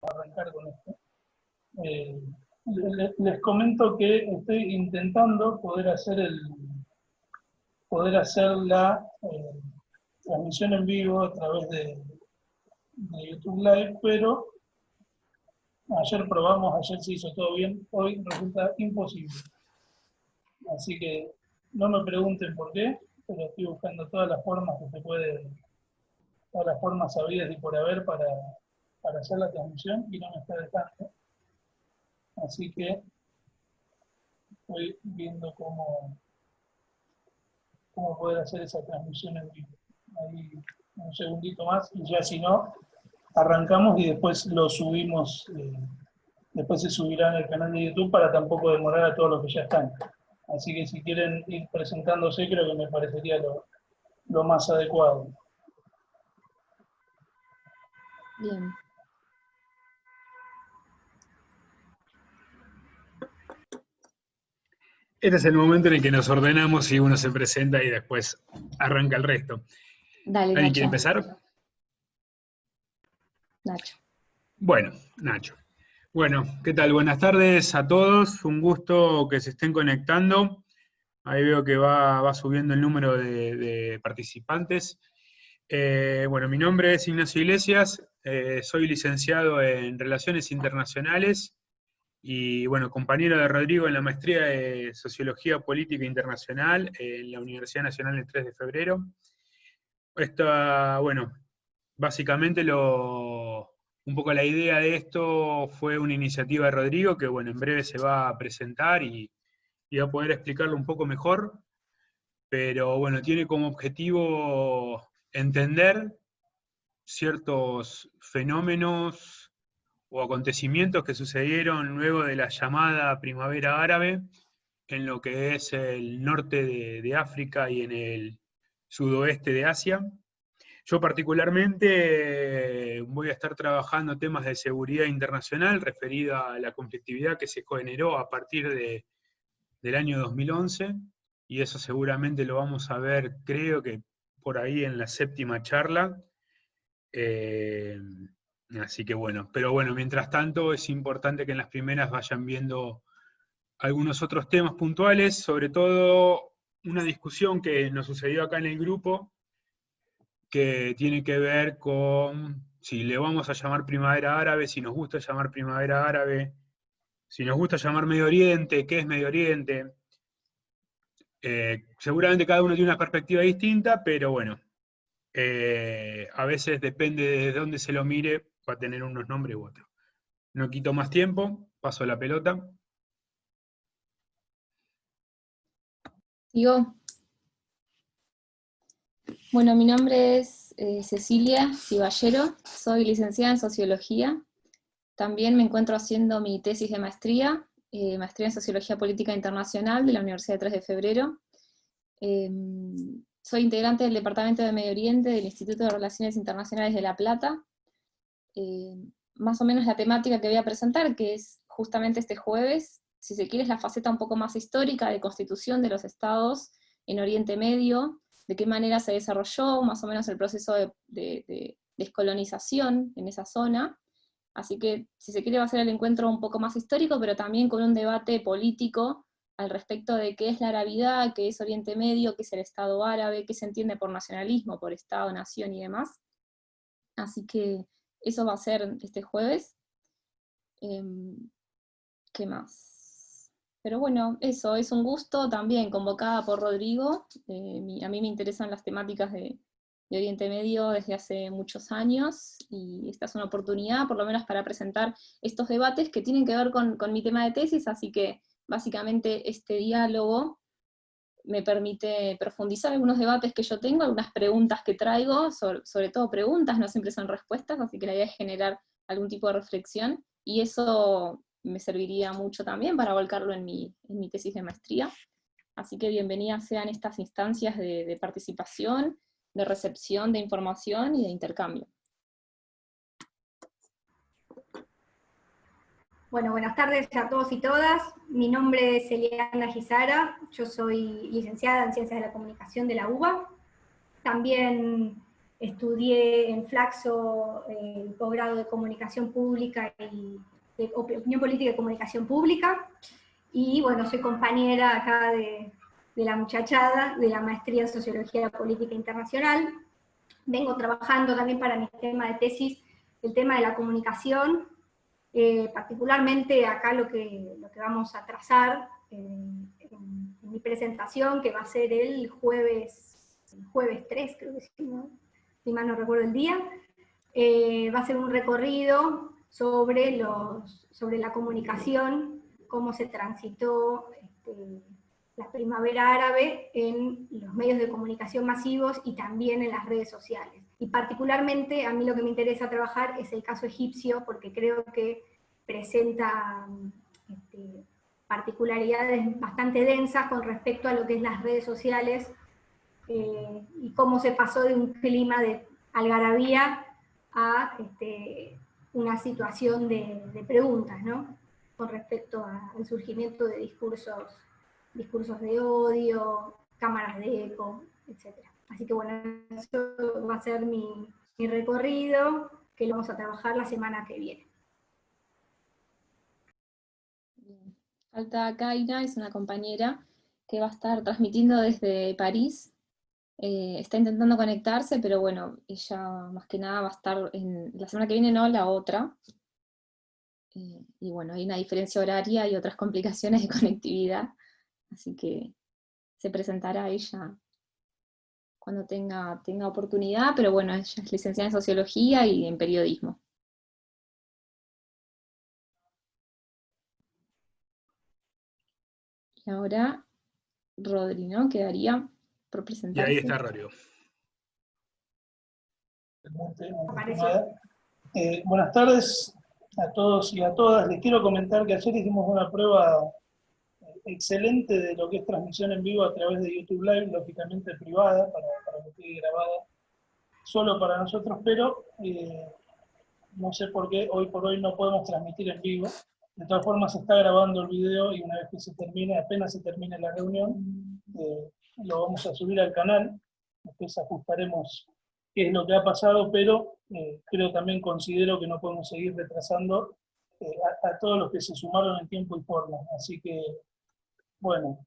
arrancar con esto. Les comento que estoy intentando poder hacer la transmisión en vivo a través de YouTube Live, pero ayer probamos, ayer se hizo todo bien, hoy resulta imposible. Así que no me pregunten por qué, pero estoy buscando todas las formas que se puede, todas las formas habidas y por haber para hacer la transmisión y no me está dejando. Así que estoy viendo cómo poder hacer esa transmisión en vivo. Ahí un segundito más y ya si no, arrancamos y después lo subimos, después se subirá en el canal de YouTube para tampoco demorar a todos los que ya están. Así que si quieren ir presentándose, creo que me parecería lo más adecuado. Bien. Este es el momento en el que nos ordenamos y uno se presenta y después arranca el resto. Dale, ¿Alguien Nacho. quiere empezar? Nacho. Bueno, Nacho. Bueno, ¿qué tal? Buenas tardes a todos. Un gusto que se estén conectando. Ahí veo que va subiendo el número de participantes. Bueno, mi nombre es Ignacio Iglesias. Soy licenciado en Relaciones Internacionales y, bueno, compañero de Rodrigo en la maestría de Sociología Política Internacional en la Universidad Nacional del 3 de Febrero. Bueno, básicamente un poco la idea de esto fue una iniciativa de Rodrigo que, bueno, en breve se va a presentar y va a poder explicarlo un poco mejor, pero, bueno, tiene como objetivo entender ciertos fenómenos o acontecimientos que sucedieron luego de la llamada Primavera Árabe en lo que es el norte de África y en el sudoeste de Asia. Yo particularmente voy a estar trabajando temas de seguridad internacional referido a la conflictividad que se generó a partir del año 2011, y eso seguramente lo vamos a ver, creo que por ahí en la 7ª charla. Así que bueno, pero bueno, mientras tanto es importante que en las primeras vayan viendo algunos otros temas puntuales, sobre todo una discusión que nos sucedió acá en el grupo, que tiene que ver con si le vamos a llamar Primavera Árabe, si nos gusta llamar Primavera Árabe, si nos gusta llamar Medio Oriente, ¿qué es Medio Oriente? Seguramente cada uno tiene una perspectiva distinta, pero bueno, a veces depende de dónde se lo mire, va a tener unos nombres u otros. No quito más tiempo, paso la pelota. ¿Sigo? Bueno, mi nombre es Cecilia Ciballero, soy licenciada en Sociología. También me encuentro haciendo mi tesis de maestría en Sociología Política Internacional de la Universidad de 3 de Febrero. Soy integrante del Departamento de Medio Oriente del Instituto de Relaciones Internacionales de La Plata. Más o menos la temática que voy a presentar, que es justamente este jueves, si se quiere, es la faceta un poco más histórica de constitución de los estados en Oriente Medio, de qué manera se desarrolló más o menos el proceso de descolonización en esa zona. Así que, si se quiere, va a ser el encuentro un poco más histórico, pero también con un debate político al respecto de qué es la arabidad, qué es Oriente Medio, qué es el Estado árabe, qué se entiende por nacionalismo, por Estado, nación y demás. Así que eso va a ser este jueves. ¿Qué más? Pero bueno, eso, es un gusto también, convocada por Rodrigo. A mí me interesan las temáticas de Oriente Medio desde hace muchos años, y esta es una oportunidad, por lo menos, para presentar estos debates que tienen que ver con mi tema de tesis, así que básicamente este diálogo me permite profundizar algunos debates que yo tengo, algunas preguntas que traigo, sobre todo preguntas, no siempre son respuestas, así que la idea es generar algún tipo de reflexión, y eso me serviría mucho también para volcarlo en mi tesis de maestría. Así que bienvenidas sean estas instancias de participación, de recepción de información y de intercambio. Bueno, buenas tardes a todos y todas. Mi nombre es Eliana Gizara, yo soy licenciada en Ciencias de la Comunicación de la UBA. También estudié en Flaxo el posgrado de Comunicación Pública y de Opinión Política y Comunicación Pública, y bueno, soy compañera acá de la muchachada, de la maestría en Sociología Política Internacional. Vengo trabajando también para mi tema de tesis, el tema de la comunicación, particularmente acá lo que vamos a trazar en mi presentación, que va a ser el jueves 3, creo que sí, ¿no? Si mal no recuerdo el día, va a ser un recorrido sobre la comunicación, cómo se transitó la primavera árabe en los medios de comunicación masivos y también en las redes sociales. Y particularmente a mí lo que me interesa trabajar es el caso egipcio, porque creo que presenta particularidades bastante densas con respecto a lo que es las redes sociales, y cómo se pasó de un clima de algarabía a una situación de preguntas, ¿no? Con respecto al surgimiento de discursos de odio, cámaras de eco, etc. Así que bueno, eso va a ser mi recorrido, que lo vamos a trabajar la semana que viene. Bien. Falta Kaira, es una compañera que va a estar transmitiendo desde París. Está intentando conectarse, pero bueno, ella más que nada va a estar la semana que viene, no, la otra. Y bueno, hay una diferencia horaria y otras complicaciones de conectividad, así que se presentará ella cuando tenga oportunidad, pero bueno, ella es licenciada en Sociología y en Periodismo. Y ahora, Rodri, ¿no? Quedaría por Y presentarse. ahí está Rodrigo. Buenas tardes a todos y a todas. Les quiero comentar que ayer hicimos una prueba excelente de lo que es transmisión en vivo a través de YouTube Live, lógicamente privada, para que quede grabada solo para nosotros, pero no sé por qué hoy por hoy no podemos transmitir en vivo. De todas formas se está grabando el video y una vez que se termine, apenas se termine la reunión, lo vamos a subir al canal. Después ajustaremos qué es lo que ha pasado, pero considero que no podemos seguir retrasando a todos los que se sumaron en tiempo y forma. Así que, bueno,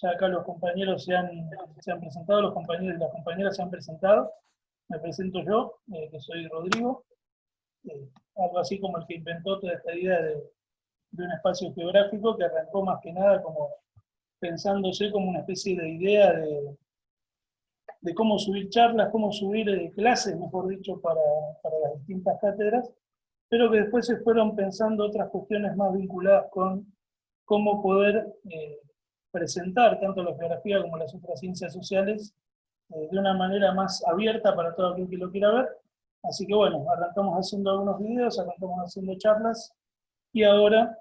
ya acá los compañeros se han presentado, los compañeros y las compañeras se han presentado. Me presento yo, que soy Rodrigo, algo así como el que inventó toda esta idea de un espacio geográfico, que arrancó más que nada como pensándose como una especie de idea de cómo subir charlas, cómo subir clases, mejor dicho, para las distintas cátedras, pero que después se fueron pensando otras cuestiones más vinculadas con cómo poder presentar tanto la geografía como las otras ciencias sociales de una manera más abierta para todo aquel que lo quiera ver. Así que bueno, arrancamos haciendo algunos videos, arrancamos haciendo charlas, y ahora,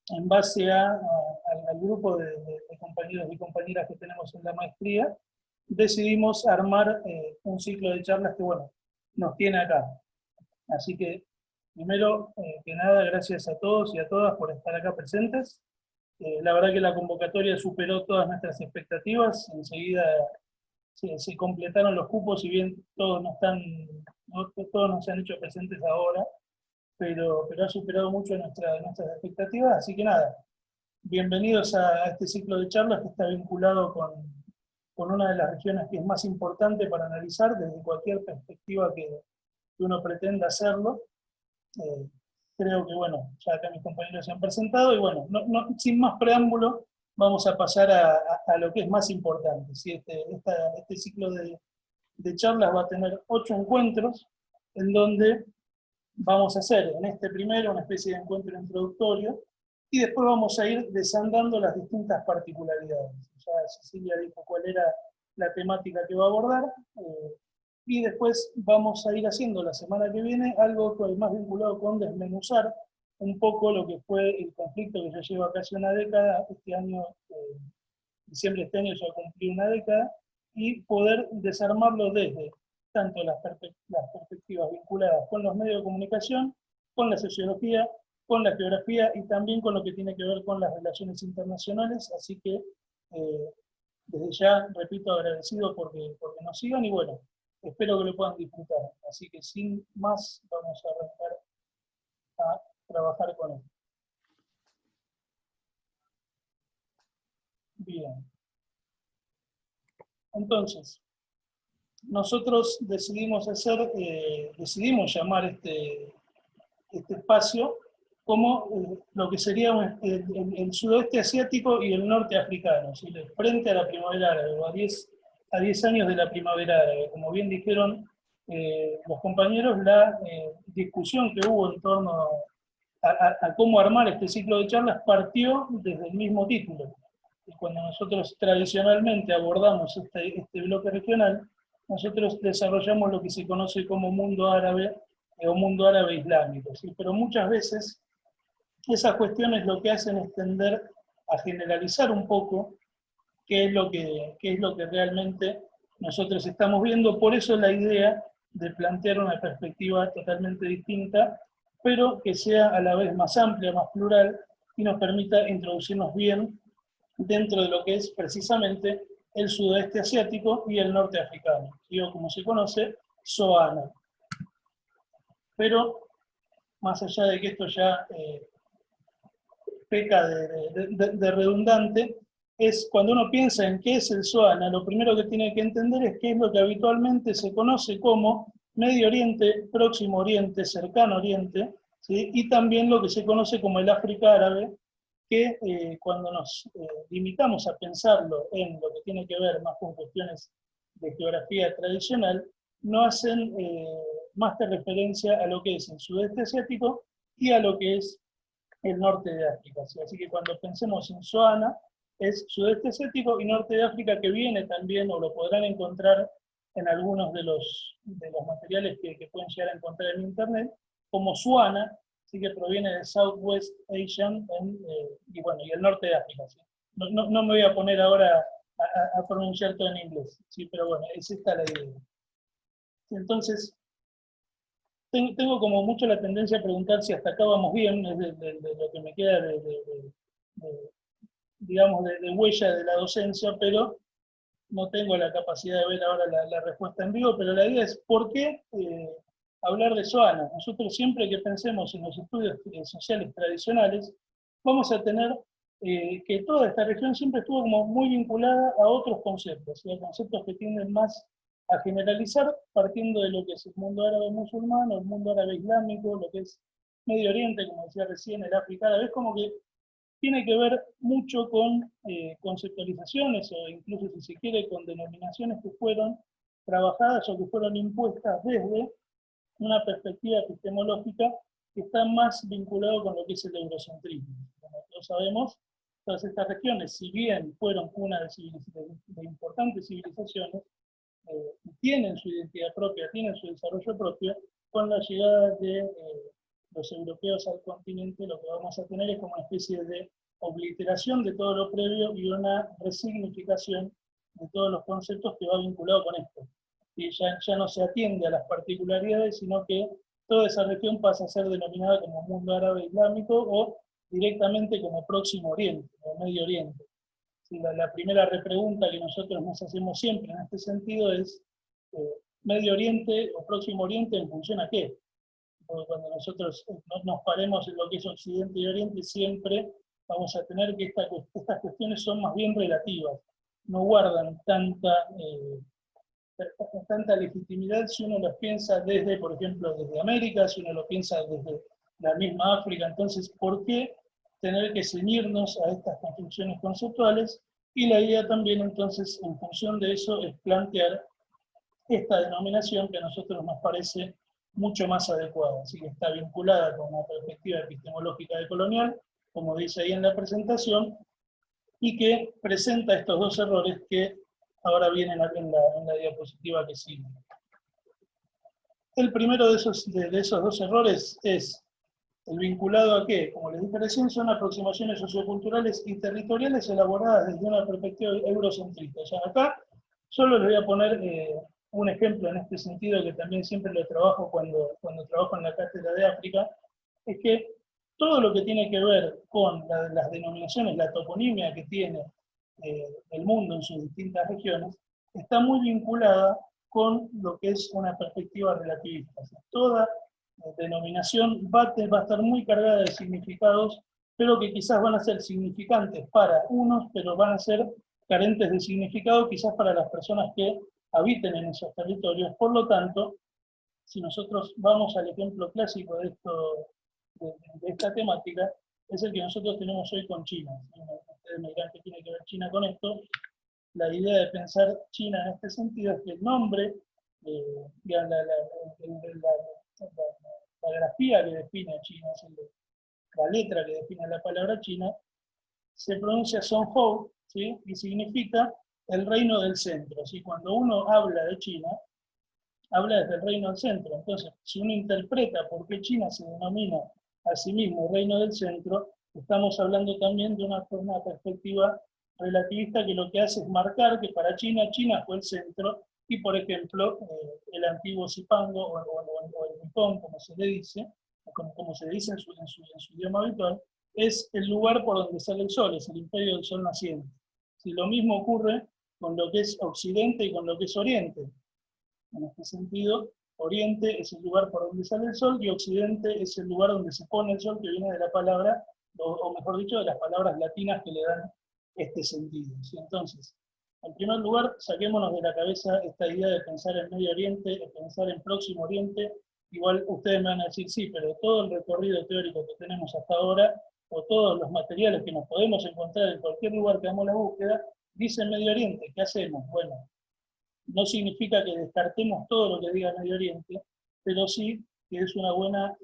en base al grupo de compañeros y compañeras que tenemos en la maestría, decidimos armar un ciclo de charlas que, bueno, nos tiene acá. Así que, primero que nada, gracias a todos y a todas por estar acá presentes. La verdad que la convocatoria superó todas nuestras expectativas. Enseguida se completaron los cupos, si bien todos no se han hecho presentes ahora, pero ha superado mucho nuestras expectativas. Así que nada, bienvenidos a este ciclo de charlas que está vinculado con una de las regiones que es más importante para analizar desde cualquier perspectiva que uno pretenda hacerlo. Creo que, bueno, ya acá mis compañeros se han presentado, y bueno, sin más preámbulo, vamos a pasar a lo que es más importante. ¿Sí? Este ciclo de charlas va a tener 8 encuentros, en donde vamos a hacer en este primero una especie de encuentro introductorio, y después vamos a ir desandando las distintas particularidades. Ya Cecilia dijo cuál era la temática que va a abordar, y después vamos a ir haciendo la semana que viene algo más vinculado con desmenuzar un poco lo que fue el conflicto que ya lleva casi una década. Este año, diciembre de este año, ya cumplió una década, y poder desarmarlo desde tanto las perspectivas vinculadas con los medios de comunicación, con la sociología, con la geografía y también con lo que tiene que ver con las relaciones internacionales. Así que desde ya, repito, agradecido porque nos sigan, y bueno, espero que lo puedan disfrutar. Así que sin más, vamos a arrancar a trabajar con él. Bien. Entonces, nosotros decidimos llamar este espacio como lo que sería el sudoeste asiático y el norte africano, ¿sí? Frente a la primavera árabe, o a 10 años de la primavera árabe. Como bien dijeron los compañeros, la discusión que hubo en torno a cómo armar este ciclo de charlas partió desde el mismo título. Y cuando nosotros tradicionalmente abordamos este bloque regional, nosotros desarrollamos lo que se conoce como mundo árabe o mundo árabe islámico, ¿sí? Pero muchas veces esas cuestiones lo que hacen es tender a generalizar un poco qué es lo que realmente nosotros estamos viendo. Por eso la idea de plantear una perspectiva totalmente distinta, pero que sea a la vez más amplia, más plural, y nos permita introducirnos bien dentro de lo que es precisamente el sudoeste asiático y el norte africano, o como se conoce, SOANA. Pero, más allá de que esto ya peca de redundante, es cuando uno piensa en qué es el SOANA, lo primero que tiene que entender es qué es lo que habitualmente se conoce como Medio Oriente, Próximo Oriente, Cercano Oriente, ¿sí? Y también lo que se conoce como el África árabe, que cuando nos limitamos a pensarlo en lo que tiene que ver más con cuestiones de geografía tradicional, no hacen más que referencia a lo que es el sudeste asiático y a lo que es el norte de África. ¿Sí? Así que cuando pensemos en SOANA, es sudeste asiático y norte de África, que viene también, o lo podrán encontrar en algunos de los materiales que pueden llegar a encontrar en internet, como SUANA, ¿sí? Que proviene de Southwest Asian, y el norte de África. ¿Sí? No me voy a poner ahora a pronunciar todo en inglés, ¿sí? Pero bueno, es esta la idea. Entonces, tengo como mucho la tendencia a preguntar si hasta acá vamos bien, es de lo que me queda digamos, de huella de la docencia, pero no tengo la capacidad de ver ahora la respuesta en vivo, pero la idea es, ¿por qué hablar de SOANA? Nosotros siempre que pensemos en los estudios sociales tradicionales, vamos a tener que toda esta región siempre estuvo como muy vinculada a otros conceptos, ¿sí? A conceptos que tienden más a generalizar, partiendo de lo que es el mundo árabe musulmán, o el mundo árabe islámico, lo que es Medio Oriente, como decía recién, el África árabe. Es como que tiene que ver mucho con conceptualizaciones, o incluso, si se quiere, con denominaciones que fueron trabajadas o que fueron impuestas desde una perspectiva epistemológica que está más vinculado con lo que es el eurocentrismo. Como todos sabemos, todas estas regiones, si bien fueron cuna de importantes civilizaciones, tienen su identidad propia, tienen su desarrollo propio, con la llegada de los europeos al continente, lo que vamos a tener es como una especie de obliteración de todo lo previo y una resignificación de todos los conceptos que va vinculado con esto. Y ya no se atiende a las particularidades, sino que toda esa región pasa a ser denominada como mundo árabe islámico o directamente como Próximo Oriente o Medio Oriente. Sí, la primera repregunta que nosotros nos hacemos siempre en este sentido es Medio Oriente o Próximo Oriente ¿en función a qué? Porque cuando nosotros nos paremos en lo que es Occidente y Oriente, siempre vamos a tener que estas cuestiones son más bien relativas, no guardan tanta legitimidad si uno las piensa desde, por ejemplo, desde América, si uno lo piensa desde la misma África. Entonces, ¿por qué tener que ceñirnos a estas construcciones conceptuales? Y la idea también, entonces, en función de eso, es plantear esta denominación que a nosotros nos parece mucho más adecuada, así que está vinculada con una perspectiva epistemológica decolonial, como dice ahí en la presentación, y que presenta estos dos errores que ahora vienen en la diapositiva que sigue. El primero de esos dos errores es el vinculado a que, como les dije recién, son aproximaciones socioculturales y territoriales elaboradas desde una perspectiva eurocentrista. Ya acá solo les voy a poner un ejemplo en este sentido, que también siempre lo trabajo cuando trabajo en la cátedra de África, es que todo lo que tiene que ver con las denominaciones, la toponimia que tiene el mundo en sus distintas regiones, está muy vinculada con lo que es una perspectiva relativista. O sea, toda denominación va a estar muy cargada de significados, pero que quizás van a ser significantes para unos, pero van a ser carentes de significado quizás para las personas que habiten en esos territorios. Por lo tanto, si nosotros vamos al ejemplo clásico de esta temática, es el que nosotros tenemos hoy con China. Ustedes me dirán qué tiene que ver China con esto. La idea de pensar China en este sentido es que el nombre, digamos, la grafía que define a China, la letra que define la palabra China, se pronuncia Songhou, ¿sí? Y significa el reino del centro. ¿Sí? Cuando uno habla de China, habla desde el reino del centro. Entonces, si uno interpreta por qué China se denomina a sí mismo reino del centro, estamos hablando también de una perspectiva relativista que lo que hace es marcar que para China, China fue el centro, y por ejemplo, el antiguo Zipango, o el Nipón, como se le dice, como se dice en su idioma habitual, es el lugar por donde sale el sol, es el imperio del sol naciente. Si lo mismo ocurre con lo que es Occidente y con lo que es Oriente. En este sentido, Oriente es el lugar por donde sale el sol y Occidente es el lugar donde se pone el sol, que viene de la palabra, o mejor dicho, de las palabras latinas que le dan este sentido. ¿Sí? Entonces, en primer lugar, saquémonos de la cabeza esta idea de pensar en Medio Oriente, de pensar en Próximo Oriente. Igual ustedes me van a decir, sí, pero todo el recorrido teórico que tenemos hasta ahora, o todos los materiales que nos podemos encontrar en cualquier lugar que hagamos la búsqueda, dicen Medio Oriente. ¿Qué hacemos? Bueno, no significa que descartemos todo lo que diga Medio Oriente, pero sí que es una buena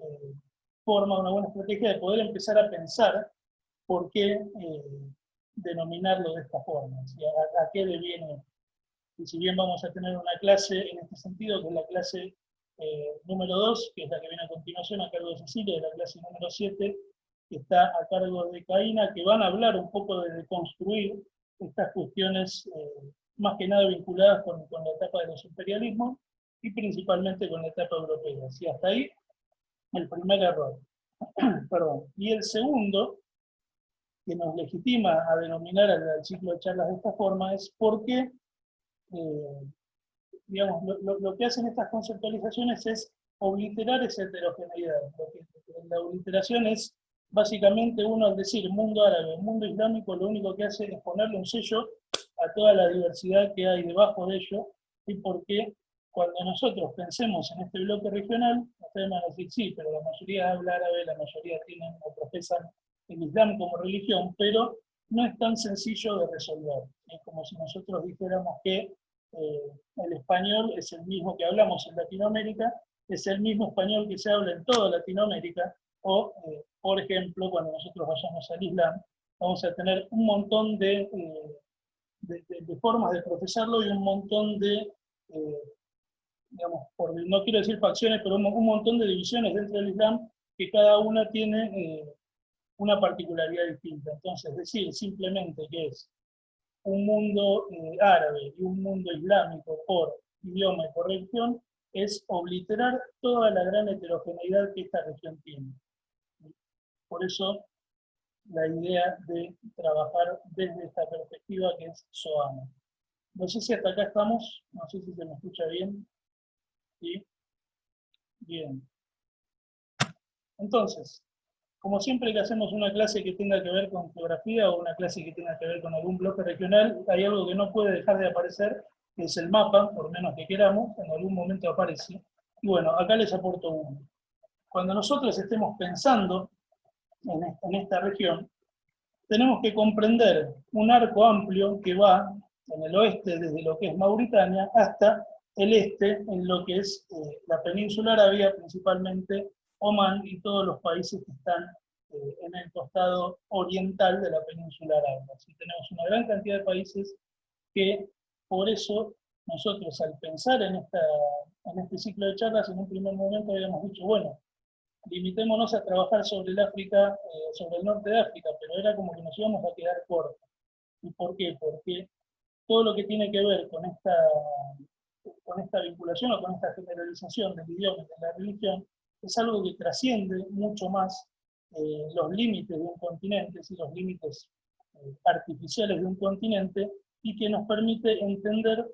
forma, una buena estrategia de poder empezar a pensar por qué denominarlo de esta forma, ¿sí? ¿A qué deviene? Y si bien vamos a tener una clase en este sentido, que es la clase número 2, que es la que viene a continuación a cargo de Cecilia, y la clase número 7, que está a cargo de Caína, que van a hablar un poco de deconstruir estas cuestiones más que nada vinculadas con la etapa de los imperialismos y principalmente con la etapa europea. ¿Sí? Hasta ahí, el primer error. Perdón. Y el segundo, que nos legitima a denominar al ciclo de charlas de esta forma, es porque, digamos, lo que hacen estas conceptualizaciones es obliterar esa heterogeneidad. La obliteración es básicamente uno, al decir mundo árabe, mundo islámico, lo único que hace es ponerle un sello a toda la diversidad que hay debajo de ello, y porque cuando nosotros pensemos en este bloque regional, ustedes van a decir, sí, pero la mayoría habla árabe, la mayoría tienen o profesan el Islam como religión, pero no es tan sencillo de resolver. Es como si nosotros dijéramos que el español es el mismo que hablamos en Latinoamérica, es el mismo español que se habla en toda Latinoamérica, o, por ejemplo, cuando nosotros vayamos al Islam, vamos a tener un montón de formas de profesarlo y un montón de, digamos, no quiero decir facciones, pero un montón de divisiones dentro del Islam que cada una tiene una particularidad distinta. Entonces, decir simplemente que es un mundo árabe y un mundo islámico por idioma y por religión es obliterar toda la gran heterogeneidad que esta región tiene. Por eso, la idea de trabajar desde esta perspectiva que es SOAMA. No sé si hasta acá estamos, no sé si se me escucha bien. ¿Sí? Bien. Entonces, como siempre que hacemos una clase que tenga que ver con geografía o una clase que tenga que ver con algún bloque regional, hay algo que no puede dejar de aparecer, que es el mapa, por menos que queramos, en algún momento aparece. Y bueno, acá les aporto uno. Cuando nosotros estemos pensando en esta región, tenemos que comprender un arco amplio que va en el oeste desde lo que es Mauritania hasta el este en lo que es la península arábiga, principalmente Omán y todos los países que están en el costado oriental de la península arábiga. Así tenemos una gran cantidad de países que por eso nosotros al pensar en este ciclo de charlas en un primer momento habíamos dicho, bueno, limitémonos a trabajar sobre el África, sobre el norte de África, pero era como que nos íbamos a quedar cortos. ¿Y por qué? Porque todo lo que tiene que ver con esta vinculación o con esta generalización del idioma y de la religión es algo que trasciende mucho más los límites de un continente, y los límites artificiales de un continente, y que nos permite entender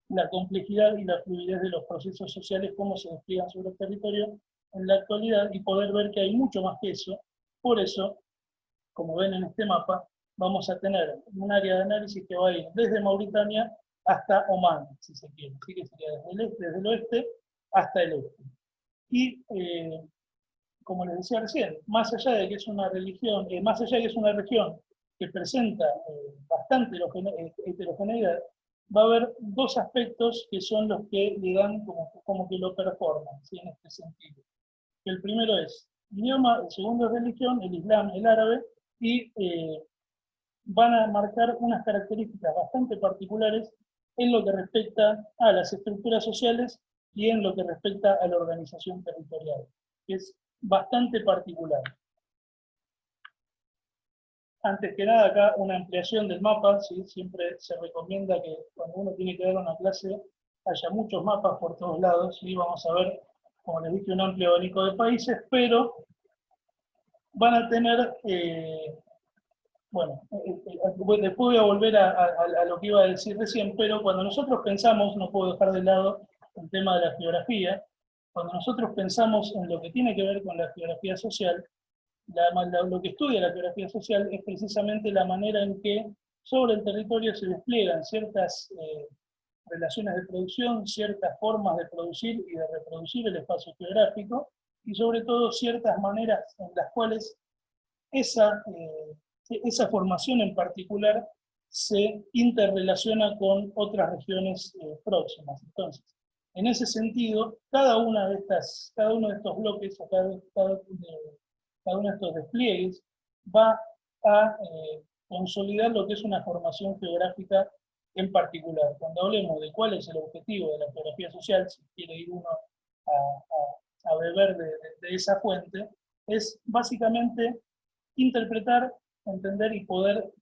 la complejidad y la fluidez de los procesos sociales, cómo se despliegan sobre el territorio en la actualidad, y poder ver que hay mucho más que eso. Por eso, como ven en este mapa, vamos a tener un área de análisis que va a ir desde Mauritania hasta Omán, si se quiere. Así que sería desde el oeste hasta el este. Y, como les decía recién, más allá de que es una religión, más allá de que es una región que presenta bastante heterogeneidad, va a haber dos aspectos que son los que le dan como que lo performan, ¿sí? En este sentido. El primero es idioma, el segundo es religión, el islam, el árabe, y van a marcar unas características bastante particulares en lo que respecta a las estructuras sociales y en lo que respecta a la organización territorial, que es bastante particular. Antes que nada, acá una ampliación del mapa, ¿sí? Siempre se recomienda que cuando uno tiene que dar una clase haya muchos mapas por todos lados, ¿sí? Vamos a ver, como les dije, un amplio abanico de países, pero van a tener, bueno, después voy a volver a lo que iba a decir recién, pero cuando nosotros pensamos, no puedo dejar de lado el tema de la geografía, cuando nosotros pensamos en lo que tiene que ver con la geografía social, lo que estudia la geografía social es precisamente la manera en que sobre el territorio se despliegan ciertas relaciones de producción, ciertas formas de producir y de reproducir el espacio geográfico, y sobre todo ciertas maneras en las cuales esa formación en particular se interrelaciona con otras regiones próximas. Entonces, en ese sentido, cada uno de estos bloques, o cada uno de estos despliegues, va a consolidar lo que es una formación geográfica en particular. Cuando hablemos de cuál es el objetivo de la geografía social, si quiere ir uno a beber de esa fuente, es básicamente interpretar, entender y poder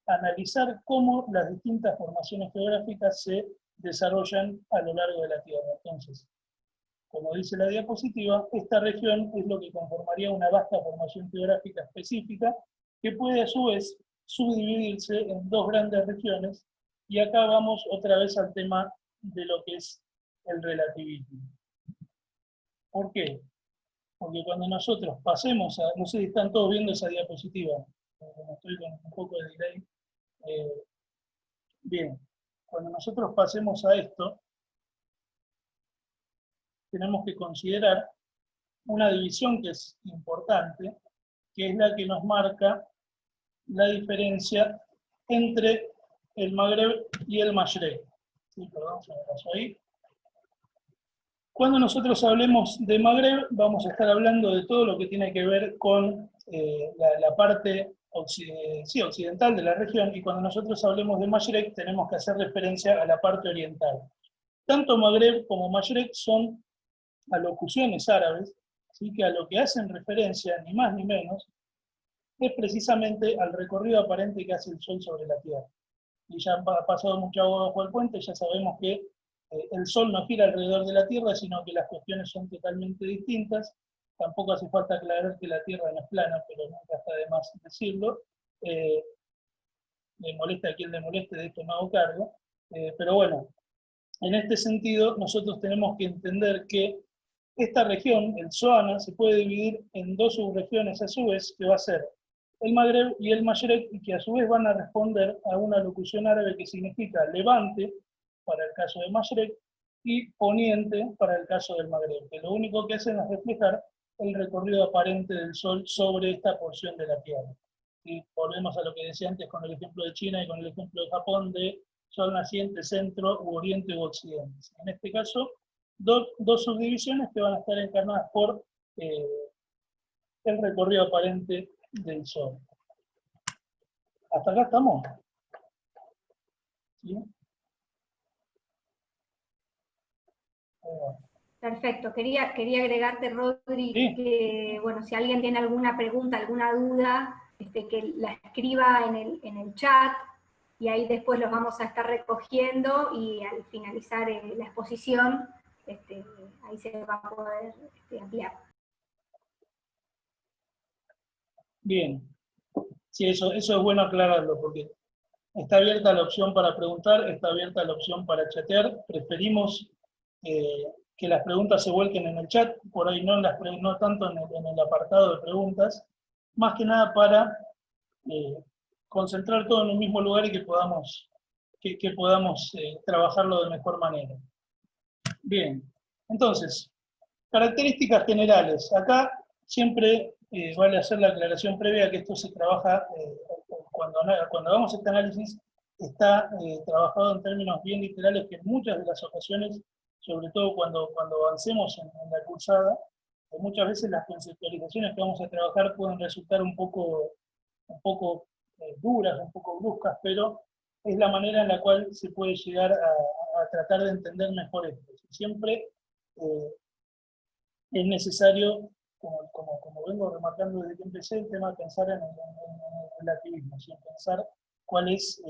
analizar cómo las distintas formaciones geográficas se desarrollan a lo largo de la Tierra. Entonces, como dice la diapositiva, esta región es lo que conformaría una vasta formación geográfica específica que puede a su vez subdividirse en dos grandes regiones, y acá vamos otra vez al tema de lo que es el relativismo. ¿Por qué? Porque cuando nosotros pasemos a, no sé si están todos viendo esa diapositiva, como estoy con un poco de delay, bien, cuando nosotros pasemos a esto, tenemos que considerar una división que es importante, que es la que nos marca la diferencia entre el Magreb y el Mashrek. Sí, perdón, se me pasó ahí. Cuando nosotros hablemos de Magreb, vamos a estar hablando de todo lo que tiene que ver con la parte occidental de la región, y cuando nosotros hablemos de Mashrek, tenemos que hacer referencia a la parte oriental. Tanto Magreb como Mashrek son alocuciones árabes, ¿sí? Que a lo que hacen referencia, ni más ni menos, es precisamente al recorrido aparente que hace el Sol sobre la Tierra. Y ya ha pasado mucha agua bajo el puente, ya sabemos que el Sol no gira alrededor de la Tierra, sino que las cuestiones son totalmente distintas. Tampoco hace falta aclarar que la Tierra no es plana, pero nunca está de más decirlo. Le molesta a quien le moleste, de esto me hago cargo. Pero bueno, en este sentido, nosotros tenemos que entender que esta región, el Soana, se puede dividir en dos subregiones a su vez, que va a ser el Magreb y el Mashrek, y que a su vez van a responder a una locución árabe que significa levante, para el caso de Mashrek, y poniente, para el caso del Magreb, que lo único que hacen es reflejar el recorrido aparente del Sol sobre esta porción de la Tierra. Y volvemos a lo que decía antes con el ejemplo de China y con el ejemplo de Japón, de Sol naciente, centro, u oriente u occidente. En este caso, dos subdivisiones que van a estar encarnadas por el recorrido aparente del Sol. ¿Hasta acá estamos? ¿Sí? Perfecto. Quería agregarte, Rodri, Sí. que bueno, si alguien tiene alguna pregunta, alguna duda, que la escriba en el chat, y ahí después los vamos a estar recogiendo, y al finalizar la exposición, ahí se va a poder ampliar. Bien. Sí, eso es bueno aclararlo, porque Está abierta la opción para preguntar, está abierta la opción para chatear. Preferimos que las preguntas se vuelquen en el chat, por ahí no, no tanto en el apartado de preguntas, más que nada para concentrar todo en un mismo lugar y que podamos trabajarlo de mejor manera. Bien, entonces, características generales. Acá siempre vale hacer la aclaración previa que esto se trabaja, cuando hagamos este análisis, está trabajado en términos bien literales que en muchas de las ocasiones, sobre todo cuando avancemos en la cursada, muchas veces las conceptualizaciones que vamos a trabajar pueden resultar un poco duras, un poco bruscas, pero es la manera en la cual se puede llegar a tratar de entender mejor esto. Siempre es necesario, como vengo remarcando desde que empecé, el tema de pensar en el relativismo, sin pensar cuál es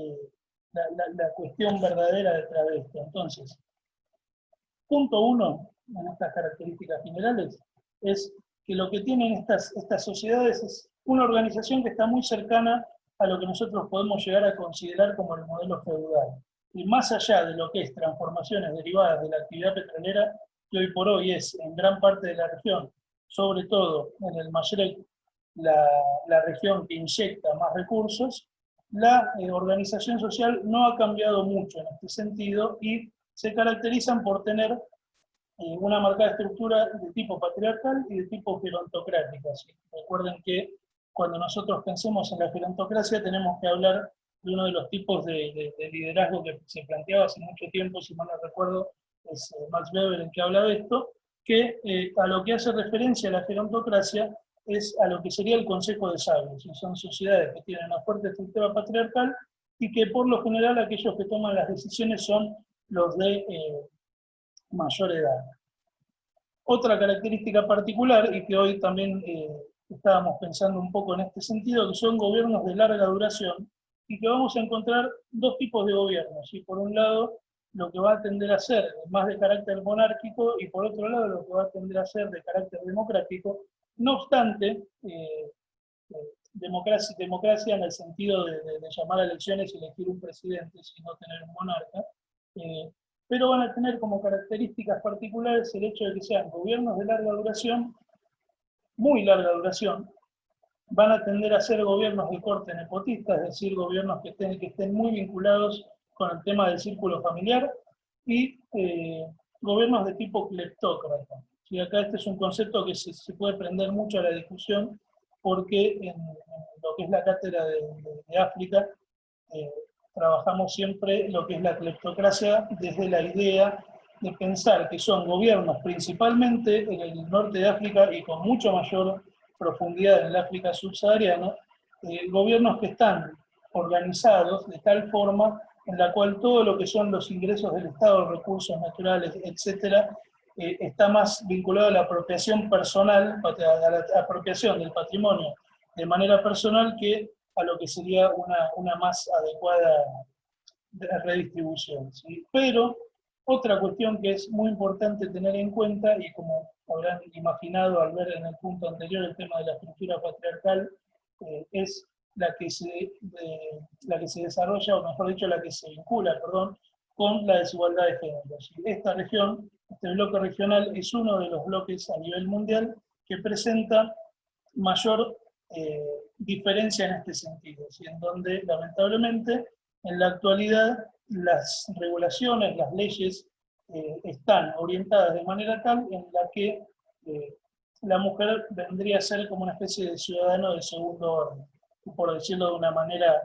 la cuestión verdadera detrás de esto. Entonces, punto 1 en estas características generales es que lo que tienen estas sociedades es una organización que está muy cercana a lo que nosotros podemos llegar a considerar como el modelo feudal. Y más allá de lo que es transformaciones derivadas de la actividad petrolera, que hoy por hoy es en gran parte de la región, sobre todo en el Magreb, la región que inyecta más recursos, la organización social no ha cambiado mucho en este sentido y se caracterizan por tener una marcada estructura de tipo patriarcal y de tipo gerontocrática. ¿Sí? Recuerden que cuando nosotros pensemos en la gerontocracia tenemos que hablar de uno de los tipos de liderazgo que se planteaba hace mucho tiempo, si mal no recuerdo, es Max Weber el que habla de esto, que a lo que hace referencia a la gerontocracia es a lo que sería el Consejo de Sabios, y son sociedades que tienen una fuerte estructura patriarcal y que por lo general aquellos que toman las decisiones son los de mayor edad. Otra característica particular, y que hoy también estábamos pensando un poco en este sentido, que son gobiernos de larga duración, y que vamos a encontrar dos tipos de gobiernos. Y por un lado, lo que va a tender a ser más de carácter monárquico, y por otro lado, lo que va a tender a ser de carácter democrático. No obstante, democracia en el sentido de llamar a elecciones y elegir un presidente, sino tener un monarca, pero van a tener como características particulares el hecho de que sean gobiernos de larga duración, muy larga duración, van a tender a ser gobiernos de corte nepotista, es decir, gobiernos que estén muy vinculados con el tema del círculo familiar, y gobiernos de tipo cleptócrata. ¿Sí? Acá este es un concepto que se puede prender mucho a la discusión, porque en lo que es la cátedra de África, trabajamos siempre lo que es la cleptocracia desde la idea de pensar que son gobiernos principalmente en el norte de África y con mucho mayor profundidad en el África subsahariana, gobiernos que están organizados de tal forma en la cual todo lo que son los ingresos del Estado, recursos naturales, etc., está más vinculado a la apropiación personal, a la apropiación del patrimonio de manera personal, que a lo que sería una más adecuada redistribución. ¿Sí? Pero otra cuestión que es muy importante tener en cuenta, y como habrán imaginado al ver en el punto anterior el tema de la estructura patriarcal, es la que se desarrolla, o mejor dicho, la que se vincula, con la desigualdad de género. ¿Sí? Esta región, este bloque regional, es uno de los bloques a nivel mundial que presenta mayor diferencia en este sentido, ¿sí? En donde lamentablemente en la actualidad las regulaciones, las leyes están orientadas de manera tal en la que la mujer vendría a ser como una especie de ciudadano de segundo orden, por decirlo de una manera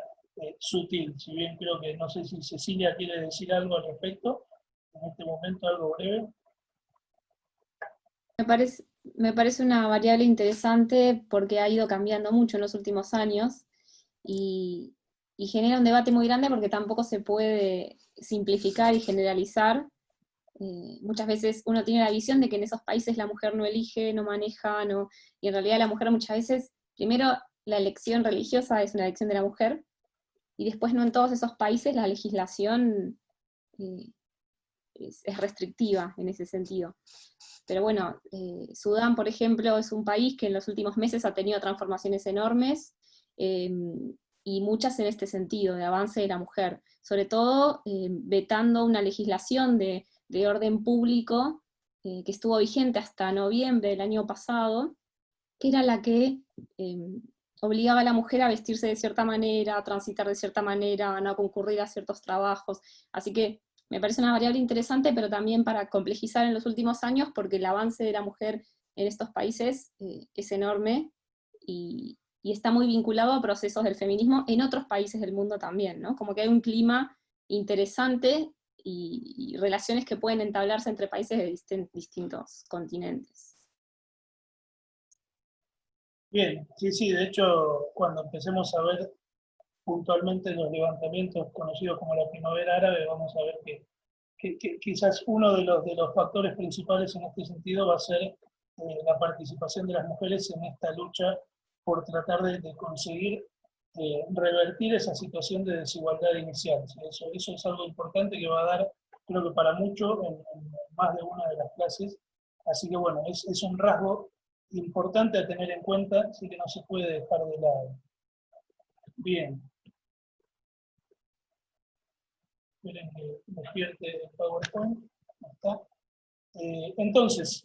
sutil, si bien creo que, no sé si Cecilia quiere decir algo al respecto, en este momento algo breve. Me parece una variable interesante porque ha ido cambiando mucho en los últimos años y genera un debate muy grande porque tampoco se puede simplificar y generalizar. Muchas veces uno tiene la visión de que en esos países la mujer no elige, no maneja, y en realidad la mujer muchas veces, primero la elección religiosa es una elección de la mujer, y después no en todos esos países la legislación es restrictiva en ese sentido. Pero bueno, Sudán, por ejemplo, es un país que en los últimos meses ha tenido transformaciones enormes, y muchas en este sentido, de avance de la mujer, sobre todo vetando una legislación de orden público que estuvo vigente hasta noviembre del año pasado, que era la que obligaba a la mujer a vestirse de cierta manera, a transitar de cierta manera, a no concurrir a ciertos trabajos. Así que me parece una variable interesante, pero también para complejizar en los últimos años, porque el avance de la mujer en estos países es enorme, y está muy vinculado a procesos del feminismo en otros países del mundo también, ¿no? Como que hay un clima interesante y relaciones que pueden entablarse entre países de distintos continentes. Bien, sí, sí, de hecho, cuando empecemos a ver puntualmente los levantamientos conocidos como la primavera árabe, vamos a ver que quizás uno de los factores principales en este sentido va a ser la participación de las mujeres en esta lucha por tratar de conseguir revertir esa situación de desigualdad inicial. Eso es algo importante que va a dar, creo que para mucho, en más de una de las clases. Así que bueno, es un rasgo importante a tener en cuenta, así que no se puede dejar de lado. Bien. Esperen que despierte el PowerPoint. Ahí está. Entonces,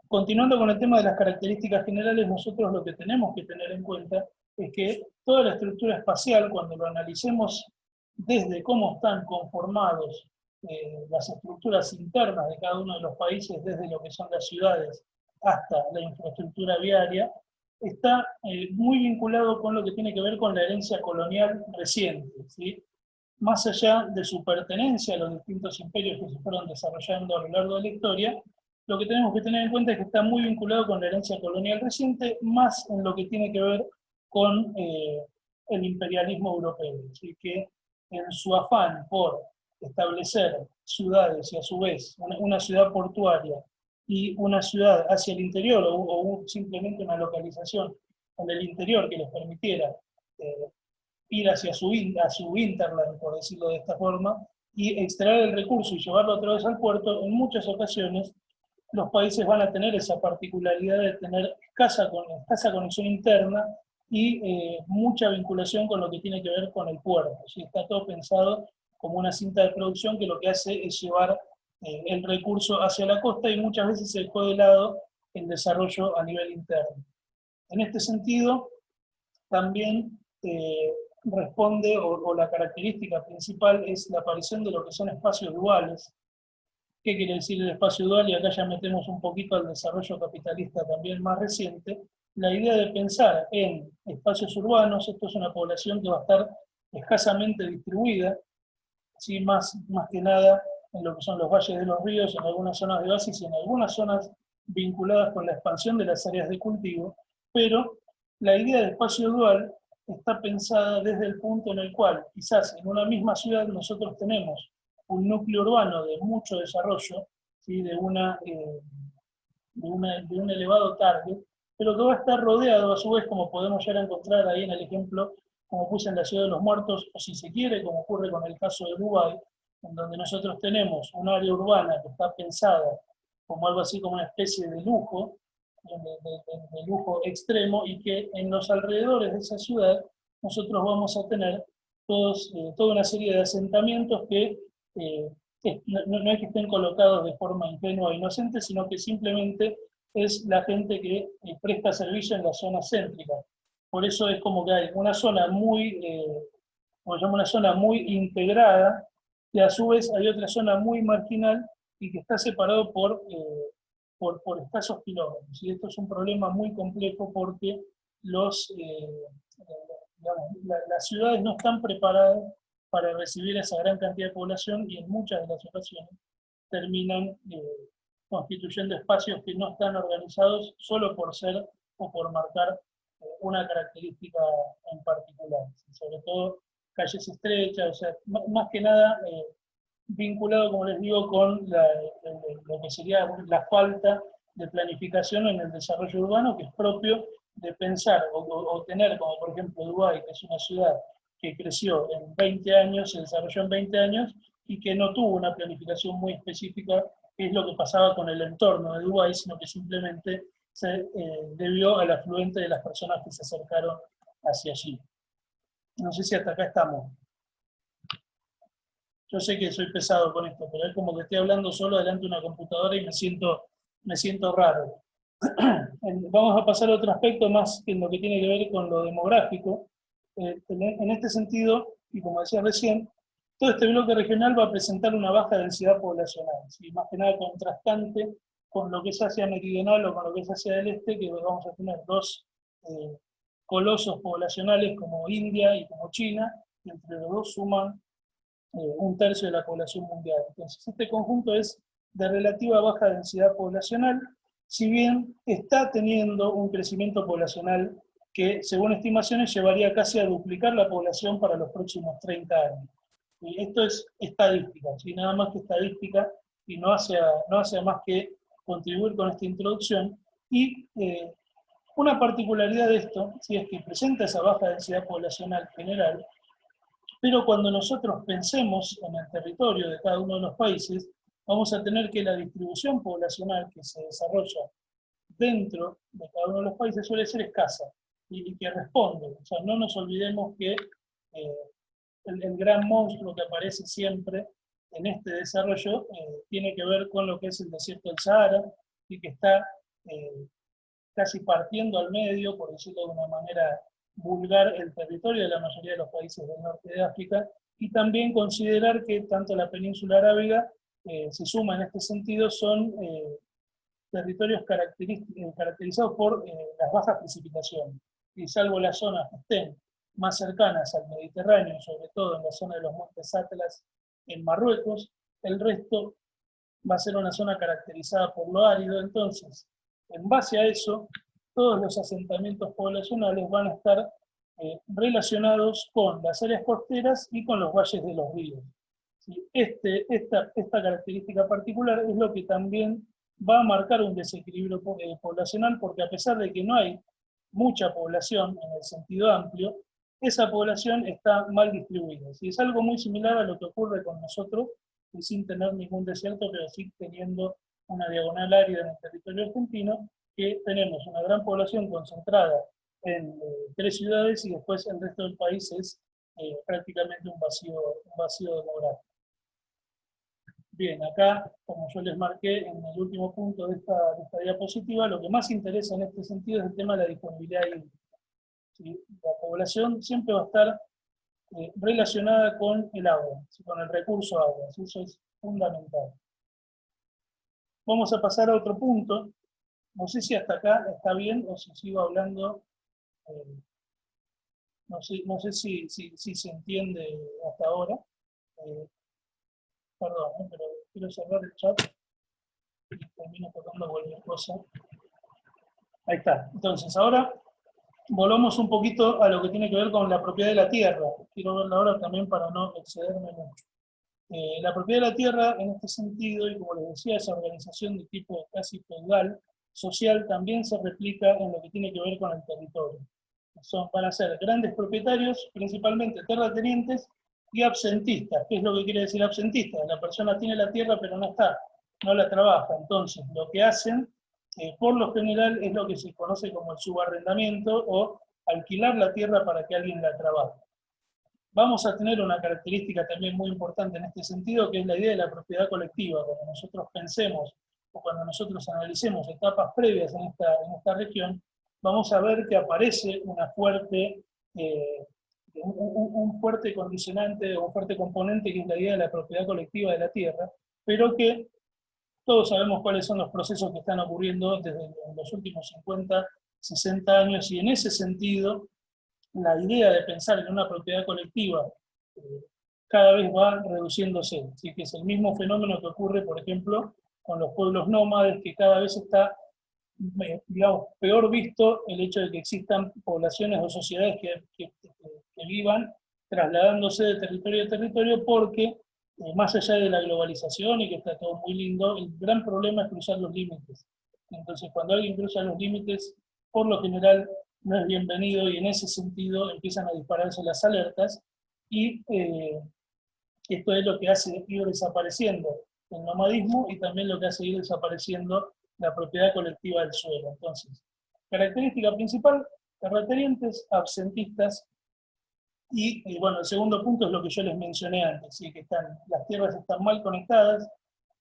continuando con el tema de las características generales, nosotros lo que tenemos que tener en cuenta es que toda la estructura espacial, cuando lo analicemos desde cómo están conformados las estructuras internas de cada uno de los países, desde lo que son las ciudades hasta la infraestructura viaria, está muy vinculado con lo que tiene que ver con la herencia colonial reciente, ¿sí? Más allá de su pertenencia a los distintos imperios que se fueron desarrollando a lo largo de la historia, lo que tenemos que tener en cuenta es que está muy vinculado con la herencia colonial reciente, más en lo que tiene que ver con el imperialismo europeo. Así que en su afán por establecer ciudades y a su vez una ciudad portuaria y una ciudad hacia el interior o simplemente una localización en el interior que les permitiera ir hacia su hinterland, por decirlo de esta forma, y extraer el recurso y llevarlo otra vez al puerto, en muchas ocasiones los países van a tener esa particularidad de tener escasa conexión interna y mucha vinculación con lo que tiene que ver con el puerto. ¿Sí? Está todo pensado como una cinta de producción que lo que hace es llevar el recurso hacia la costa y muchas veces se dejó de lado el desarrollo a nivel interno. En este sentido, también responde, o la característica principal es la aparición de lo que son espacios duales. ¿Qué quiere decir el espacio dual? Y acá ya metemos un poquito al desarrollo capitalista también más reciente. La idea de pensar en espacios urbanos, esto es una población que va a estar escasamente distribuida, ¿sí? más que nada en lo que son los valles de los ríos, en algunas zonas de oasis y en algunas zonas vinculadas con la expansión de las áreas de cultivo, pero la idea de espacio dual está pensada desde el punto en el cual quizás en una misma ciudad nosotros tenemos un núcleo urbano de mucho desarrollo, ¿sí? de un elevado target, pero que va a estar rodeado a su vez, como podemos llegar a encontrar ahí en el ejemplo, como puse en la Ciudad de los Muertos, o si se quiere, como ocurre con el caso de Dubái, en donde nosotros tenemos un área urbana que está pensada como algo así como una especie de lujo, de lujo extremo, y que en los alrededores de esa ciudad nosotros vamos a tener toda una serie de asentamientos que no es que estén colocados de forma ingenua e inocente, sino que simplemente es la gente que presta servicio en la zona céntrica. Por eso es como que hay una zona una zona muy integrada, y a su vez hay otra zona muy marginal y que está separado por escasos kilómetros. Y esto es un problema muy complejo porque las ciudades no están preparadas para recibir esa gran cantidad de población y en muchas de las ocasiones terminan constituyendo espacios que no están organizados solo por ser o por marcar una característica en particular. Sobre todo calles estrechas, o sea, más que nada vinculado, como les digo, con lo que sería la falta de planificación en el desarrollo urbano, que es propio de pensar o tener, como por ejemplo Dubái, que es una ciudad que creció en 20 años, se desarrolló en 20 años, y que no tuvo una planificación muy específica, que es lo que pasaba con el entorno de Dubái, sino que simplemente se debió al afluente de las personas que se acercaron hacia allí. No sé si hasta acá estamos. Yo sé que soy pesado con esto, pero es como que estoy hablando solo delante de una computadora y me siento raro. Vamos a pasar a otro aspecto más en lo que tiene que ver con lo demográfico. En este sentido, y como decía recién, todo este bloque regional va a presentar una baja densidad poblacional, ¿sí? Más que nada contrastante con lo que es Asia Meridional o con lo que es Asia del Este, que vamos a tener dos colosos poblacionales como India y como China, y entre los dos suman un tercio de la población mundial. Entonces, este conjunto es de relativa baja densidad poblacional, si bien está teniendo un crecimiento poblacional que, según estimaciones, llevaría casi a duplicar la población para los próximos 30 años. Y esto es estadística, ¿sí? Nada más que estadística, y no hace más que contribuir con esta introducción. Y una particularidad de esto, ¿sí?, es que presenta esa baja densidad poblacional general, pero cuando nosotros pensemos en el territorio de cada uno de los países, vamos a tener que la distribución poblacional que se desarrolla dentro de cada uno de los países suele ser escasa y que responde. O sea, no nos olvidemos que el gran monstruo que aparece siempre en este desarrollo tiene que ver con lo que es el desierto del Sahara y que está casi partiendo al medio, por decirlo de una manera vulgar, el territorio de la mayoría de los países del norte de África, y también considerar que tanto la península arábiga se suma en este sentido, son territorios caracterizados por las bajas precipitaciones, y salvo las zonas que estén más cercanas al Mediterráneo, sobre todo en la zona de los montes Atlas en Marruecos, el resto va a ser una zona caracterizada por lo árido. Entonces, en base a eso, todos los asentamientos poblacionales van a estar relacionados con las áreas costeras y con los valles de los ríos. ¿Sí? Esta característica particular es lo que también va a marcar un desequilibrio poblacional, porque a pesar de que no hay mucha población en el sentido amplio, esa población está mal distribuida. ¿Sí? Es algo muy similar a lo que ocurre con nosotros, y sin tener ningún desierto, pero sí teniendo una diagonal árida en el territorio argentino, que tenemos una gran población concentrada en 3 ciudades y después el resto del país es prácticamente un vacío demográfico. Bien, acá, como yo les marqué en el último punto de esta diapositiva, lo que más interesa en este sentido es el tema de la disponibilidad hídrica. ¿Sí? La población siempre va a estar relacionada con el agua, con el recurso agua, eso es fundamental. Vamos a pasar a otro punto. No sé si hasta acá está bien o si sigo hablando. No sé si se entiende hasta ahora. Perdón, pero quiero cerrar el chat y termino tocando cualquier cosa. Ahí está. Entonces, ahora volvamos un poquito a lo que tiene que ver con la propiedad de la tierra. Quiero verla ahora también para no excederme mucho. La propiedad de la tierra, en este sentido, y como les decía, esa organización de tipo casi feudal, social, también se replica en lo que tiene que ver con el territorio. Van a ser grandes propietarios, principalmente terratenientes, y absentistas. ¿Qué es lo que quiere decir absentista? La persona tiene la tierra pero no está, no la trabaja. Entonces, lo que hacen, por lo general, es lo que se conoce como el subarrendamiento o alquilar la tierra para que alguien la trabaje. Vamos a tener una característica también muy importante en este sentido, que es la idea de la propiedad colectiva. Cuando nosotros pensemos o cuando nosotros analicemos etapas previas en esta región, vamos a ver que aparece un fuerte condicionante o un fuerte componente, que es la idea de la propiedad colectiva de la tierra, pero que todos sabemos cuáles son los procesos que están ocurriendo desde los últimos 50, 60 años, y en ese sentido, la idea de pensar en una propiedad colectiva cada vez va reduciéndose. ¿Sí? Que es el mismo fenómeno que ocurre, por ejemplo, con los pueblos nómades, que cada vez está, digamos, peor visto el hecho de que existan poblaciones o sociedades que vivan trasladándose de territorio a territorio, porque más allá de la globalización y que está todo muy lindo, el gran problema es cruzar los límites. Entonces, cuando alguien cruza los límites, por lo general no es bienvenido, y en ese sentido empiezan a dispararse las alertas, y esto es lo que hace ir desapareciendo el nomadismo y también lo que hace ir desapareciendo la propiedad colectiva del suelo. Entonces, característica principal, terratenientes, absentistas Y bueno, el segundo punto es lo que yo les mencioné antes, ¿sí? Que las tierras están mal conectadas,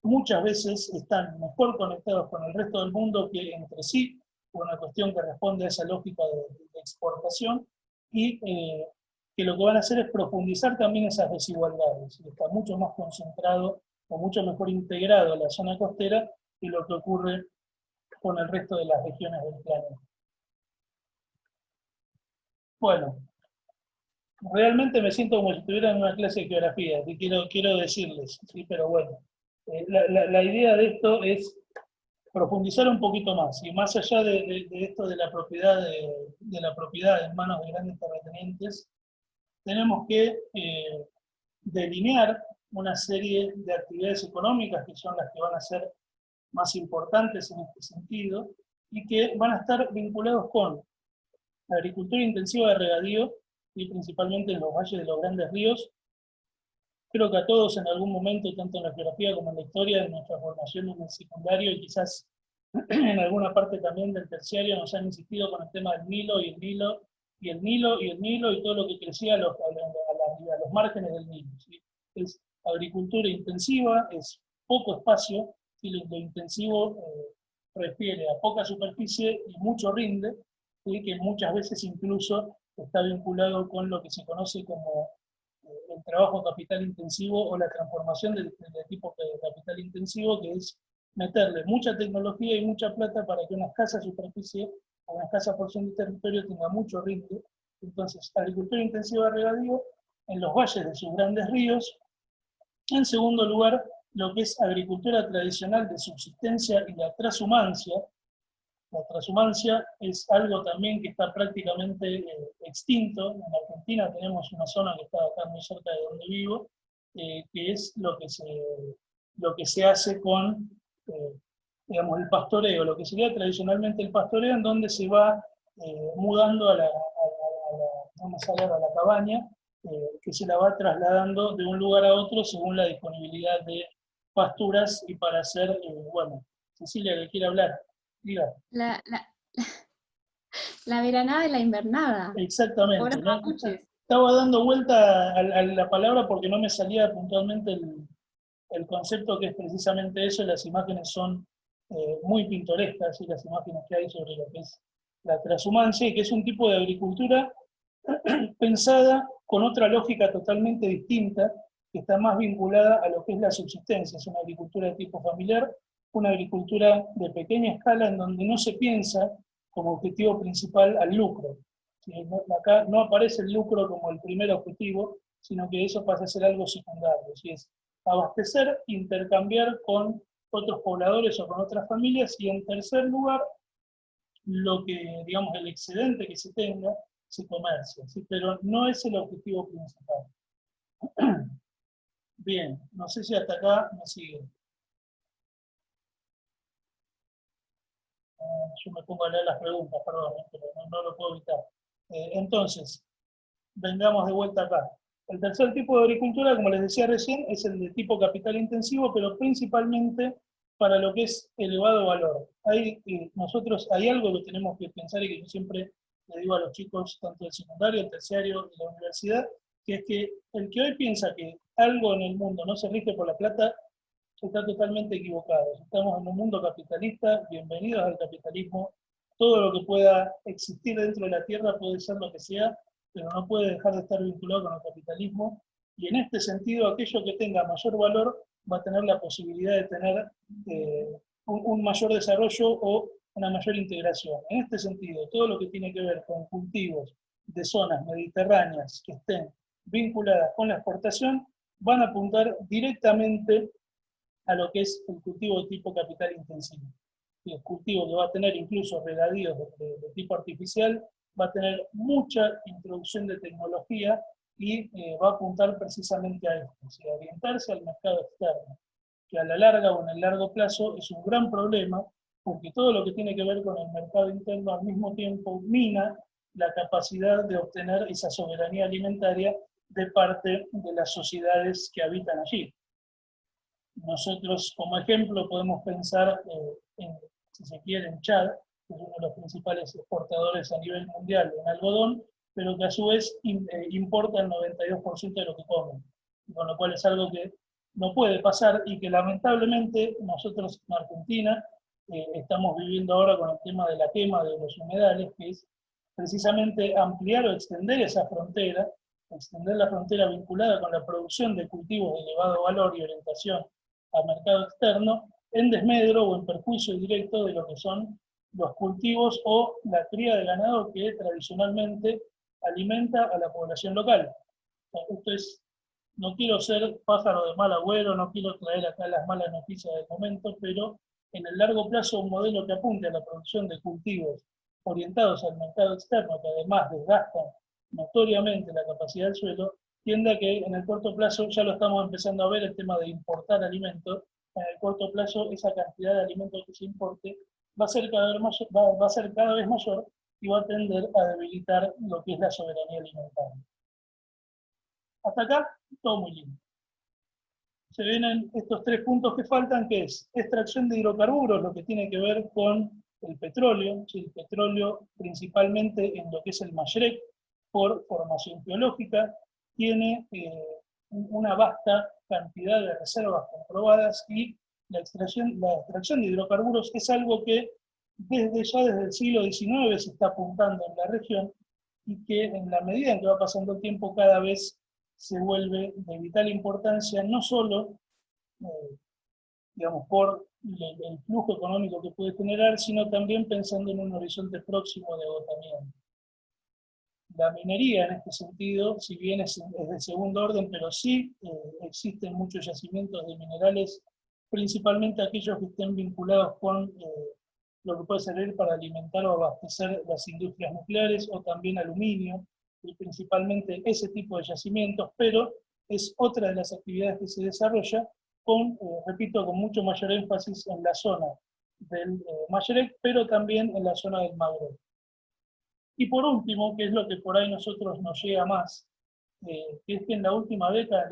muchas veces están mejor conectados con el resto del mundo que entre sí, por una cuestión que responde a esa lógica de exportación, y que lo que van a hacer es profundizar también esas desigualdades, está mucho más concentrado o mucho mejor integrado a la zona costera que lo que ocurre con el resto de las regiones del planeta. Bueno, realmente me siento como si estuviera en una clase de geografía, que quiero decirles, ¿sí? Pero bueno, la idea de esto es profundizar un poquito más, y más allá de esto de la propiedad en manos de grandes terratenientes, tenemos que delinear una serie de actividades económicas que son las que van a ser más importantes en este sentido, y que van a estar vinculados con la agricultura intensiva de regadío, y principalmente en los valles de los grandes ríos. Creo que a todos en algún momento, tanto en la geografía como en la historia, en nuestra formación en el secundario, y quizás en alguna parte también del terciario, nos han insistido con el tema del Nilo, y el Nilo, y el Nilo, y el Nilo, y todo lo que crecía a los márgenes del Nilo, ¿sí? Es agricultura intensiva, es poco espacio, y lo intensivo refiere a poca superficie y mucho rinde, ¿sí? Que muchas veces incluso está vinculado con lo que se conoce como el trabajo capital intensivo o la transformación del tipo de capital intensivo, que es meterle mucha tecnología y mucha plata para que una escasa superficie o una escasa porción de territorio tenga mucho rinde. Entonces, agricultura intensiva de regadío en los valles de sus grandes ríos. En segundo lugar, lo que es agricultura tradicional de subsistencia y la transhumancia. La transhumancia es algo también que está prácticamente extinto. En Argentina tenemos una zona que está acá muy cerca de donde vivo, que es lo que se hace con digamos, el pastoreo, lo que sería tradicionalmente el pastoreo, en donde se va mudando a la cabaña, que se la va trasladando de un lugar a otro según la disponibilidad de pasturas, y para hacer, bueno, Cecilia, que quiere hablar, diga. La veranada y la invernada. Exactamente, Pobres ¿no? mapuches. Estaba dando vuelta a la palabra porque no me salía puntualmente el concepto, que es precisamente eso. Las imágenes son muy pintorescas, y las imágenes que hay sobre lo que es la transhumancia, que es un tipo de agricultura pensada con otra lógica totalmente distinta, que está más vinculada a lo que es la subsistencia. Es una agricultura de tipo familiar, una agricultura de pequeña escala, en donde no se piensa como objetivo principal al lucro. ¿Sí? Acá no aparece el lucro como el primer objetivo, sino que eso pasa a ser algo secundario. ¿Sí? Es abastecer, intercambiar con otros pobladores o con otras familias, y en tercer lugar, lo que, digamos, el excedente que se tenga, se comercia, ¿sí? Pero no es el objetivo principal. Bien, no sé si hasta acá me siguen. Yo me pongo a leer las preguntas, perdón, pero no lo puedo evitar. Entonces, vengamos de vuelta acá. El tercer tipo de agricultura, como les decía recién, es el de tipo capital intensivo, pero principalmente para lo que es elevado valor. Hay algo que tenemos que pensar, y que yo siempre le digo a los chicos, tanto del secundario, del terciario, de la universidad, que es que el que hoy piensa que algo en el mundo no se rige por la plata, está totalmente equivocado. Estamos en un mundo capitalista, bienvenidos al capitalismo. Todo lo que pueda existir dentro de la tierra puede ser lo que sea, pero no puede dejar de estar vinculado con el capitalismo, y en este sentido aquello que tenga mayor valor va a tener la posibilidad de tener un mayor desarrollo o una mayor integración. En este sentido, todo lo que tiene que ver con cultivos de zonas mediterráneas que estén vinculadas con la exportación, van a apuntar directamente a lo que es el cultivo de tipo capital intensivo. El cultivo que va a tener incluso regadíos de tipo artificial, va a tener mucha introducción de tecnología, y va a apuntar precisamente a esto, o sea, orientarse al mercado externo, que a la larga o en el largo plazo es un gran problema, porque todo lo que tiene que ver con el mercado interno al mismo tiempo mina la capacidad de obtener esa soberanía alimentaria de parte de las sociedades que habitan allí. Nosotros, como ejemplo, podemos pensar si se quiere, en Chad, que es uno de los principales exportadores a nivel mundial en algodón, pero que a su vez importa el 92% de lo que comen, con lo cual es algo que no puede pasar y que lamentablemente nosotros en Argentina estamos viviendo ahora con el tema de la quema de los humedales, que es precisamente ampliar o extender esa frontera, extender la frontera vinculada con la producción de cultivos de elevado valor y orientación al mercado externo, en desmedro o en perjuicio directo de lo que son los cultivos o la cría de ganado que tradicionalmente alimenta a la población local. Esto es, no quiero ser pájaro de mal agüero, no quiero traer acá las malas noticias del momento, pero en el largo plazo un modelo que apunte a la producción de cultivos orientados al mercado externo, que además desgastan notoriamente la capacidad del suelo, tiende a que en el corto plazo, ya lo estamos empezando a ver, el tema de importar alimentos, en el corto plazo esa cantidad de alimentos que se importe va a ser cada vez mayor y va a tender a debilitar lo que es la soberanía alimentaria. Hasta acá, todo muy lindo. Se vienen estos tres puntos que faltan, que es extracción de hidrocarburos, lo que tiene que ver con el petróleo, ¿sí? El petróleo principalmente en lo que es el Mashrek, por formación geológica, tiene una vasta cantidad de reservas comprobadas y la extracción de hidrocarburos es algo que desde el siglo XIX se está apuntando en la región y que en la medida en que va pasando el tiempo cada vez se vuelve de vital importancia, no solo digamos, por el flujo económico que puede generar, sino también pensando en un horizonte próximo de agotamiento. La minería en este sentido, si bien es de segundo orden, pero sí existen muchos yacimientos de minerales, principalmente aquellos que estén vinculados con lo que puede servir para alimentar o abastecer las industrias nucleares, o también aluminio, y principalmente ese tipo de yacimientos, pero es otra de las actividades que se desarrolla con, repito, con mucho mayor énfasis en la zona del Mashrek, pero también en la zona del Magreb. Y por último, que es lo que por ahí nosotros nos llega más, que es que en la última década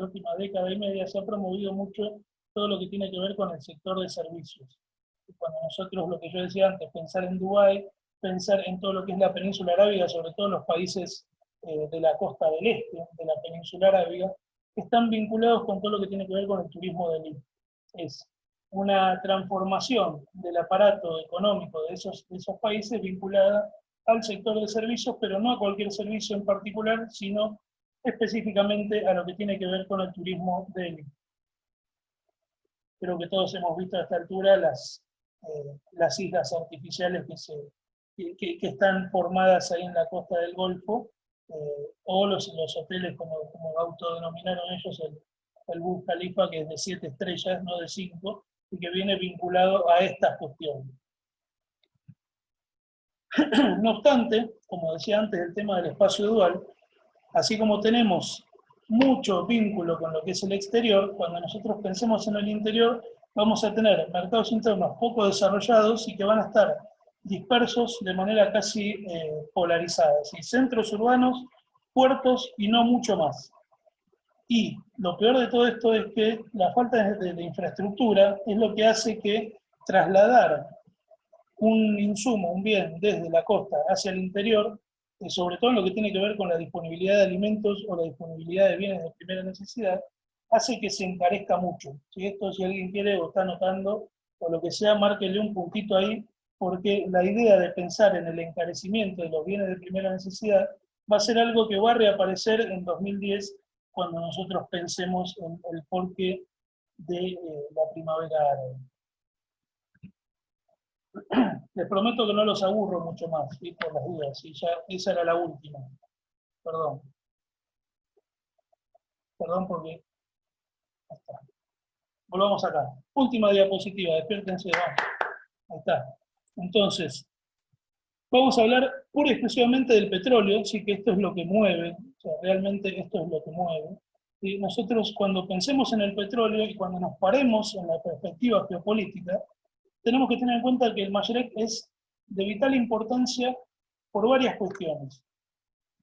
y media, se ha promovido mucho todo lo que tiene que ver con el sector de servicios. Y cuando nosotros, lo que yo decía antes, pensar en Dubái, pensar en todo lo que es la península arábiga, sobre todo los países de la costa del este, de la península arábiga, están vinculados con todo lo que tiene que ver con el turismo de élite. Es una transformación del aparato económico de esos países vinculada al sector de servicios, pero no a cualquier servicio en particular, sino específicamente a lo que tiene que ver con el turismo de élite. Creo que todos hemos visto a esta altura las islas artificiales que están formadas ahí en la costa del Golfo, o los hoteles, como autodenominaron ellos, el Burj Khalifa, que es de 7 estrellas, no de 5, y que viene vinculado a estas cuestiones. No obstante, como decía antes, el tema del espacio dual, así como tenemos mucho vínculo con lo que es el exterior, cuando nosotros pensemos en el interior, vamos a tener mercados internos poco desarrollados y que van a estar dispersos de manera casi polarizada. ¿Sí? Centros urbanos, puertos y no mucho más. Y lo peor de todo esto es que la falta de infraestructura es lo que hace que trasladar un insumo, un bien, desde la costa hacia el interior, sobre todo en lo que tiene que ver con la disponibilidad de alimentos o la disponibilidad de bienes de primera necesidad, hace que se encarezca mucho. ¿Sí? Esto, si alguien quiere o está anotando, o lo que sea, márquele un puntito ahí, porque la idea de pensar en el encarecimiento de los bienes de primera necesidad va a ser algo que va a reaparecer en 2010, cuando nosotros pensemos en el porqué de la primavera árabe. Les prometo que no los aburro mucho más, ¿sí? Por las dudas, ¿sí? Ya esa era la última. Perdón. Perdón porque... Ahí está. Volvamos acá. Última diapositiva, despiértense. Vamos. Ahí está. Entonces, vamos a hablar pura y exclusivamente del petróleo, sí, que esto es lo que mueve, o sea, realmente esto es lo que mueve. Y nosotros, cuando pensemos en el petróleo y cuando nos paremos en la perspectiva geopolítica, tenemos que tener en cuenta que el Mashrek es de vital importancia por varias cuestiones.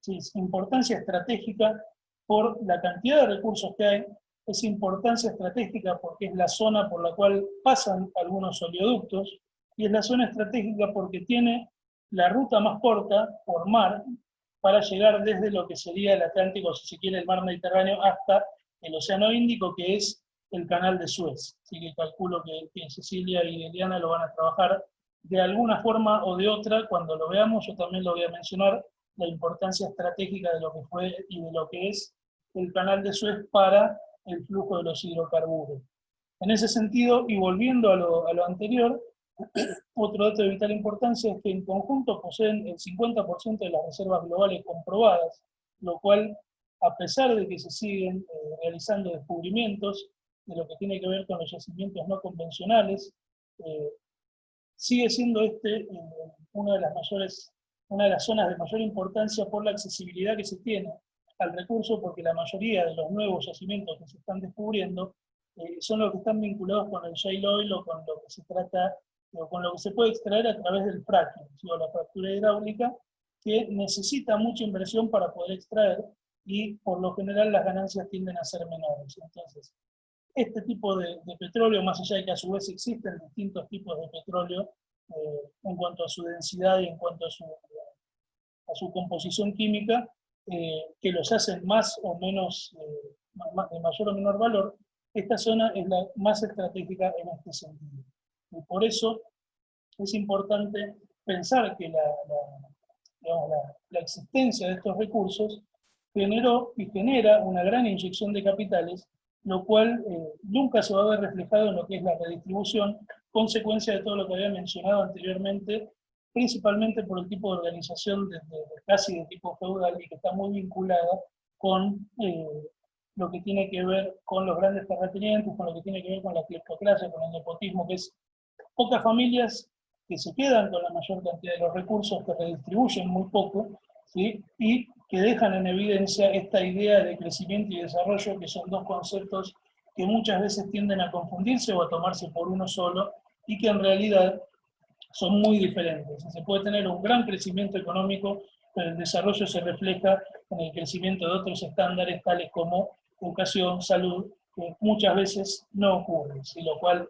¿Sí? Es importancia estratégica por la cantidad de recursos que hay, es importancia estratégica porque es la zona por la cual pasan algunos oleoductos, y es la zona estratégica porque tiene la ruta más corta por mar para llegar desde lo que sería el Atlántico, si se quiere, el mar Mediterráneo, hasta el Océano Índico, que es el canal de Suez. Así que calculo que Cecilia y Eliana lo van a trabajar de alguna forma o de otra. Cuando lo veamos, yo también lo voy a mencionar, la importancia estratégica de lo que fue y de lo que es el canal de Suez para el flujo de los hidrocarburos. En ese sentido, y volviendo a lo anterior, otro dato de vital importancia es que en conjunto poseen el 50% de las reservas globales comprobadas, lo cual, a pesar de que se siguen realizando descubrimientos de lo que tiene que ver con los yacimientos no convencionales, sigue siendo una de las zonas de mayor importancia por la accesibilidad que se tiene al recurso, porque la mayoría de los nuevos yacimientos que se están descubriendo son los que están vinculados con el shale oil o con lo que se trata, o con lo que se puede extraer a través del fracking, o la fractura hidráulica, que necesita mucha inversión para poder extraer, y por lo general las ganancias tienden a ser menores. Entonces, este tipo de petróleo, más allá de que a su vez existen distintos tipos de petróleo en cuanto a su densidad y en cuanto a su composición química, que los hacen más o menos, de mayor o menor valor, esta zona es la más estratégica en este sentido. Y por eso es importante pensar que la existencia de estos recursos generó y genera una gran inyección de capitales, lo cual nunca se va a ver reflejado en lo que es la redistribución, consecuencia de todo lo que había mencionado anteriormente, principalmente por el tipo de organización casi de tipo feudal, y que está muy vinculada con lo que tiene que ver con los grandes terratenientes, con lo que tiene que ver con la cleptocracia, con el nepotismo, que es pocas familias que se quedan con la mayor cantidad de los recursos, que redistribuyen muy poco, ¿sí? Y que dejan en evidencia esta idea de crecimiento y desarrollo, que son dos conceptos que muchas veces tienden a confundirse o a tomarse por uno solo, y que en realidad son muy diferentes. Se puede tener un gran crecimiento económico, pero el desarrollo se refleja en el crecimiento de otros estándares, tales como educación, salud, que muchas veces no ocurre, ¿sí? Lo cual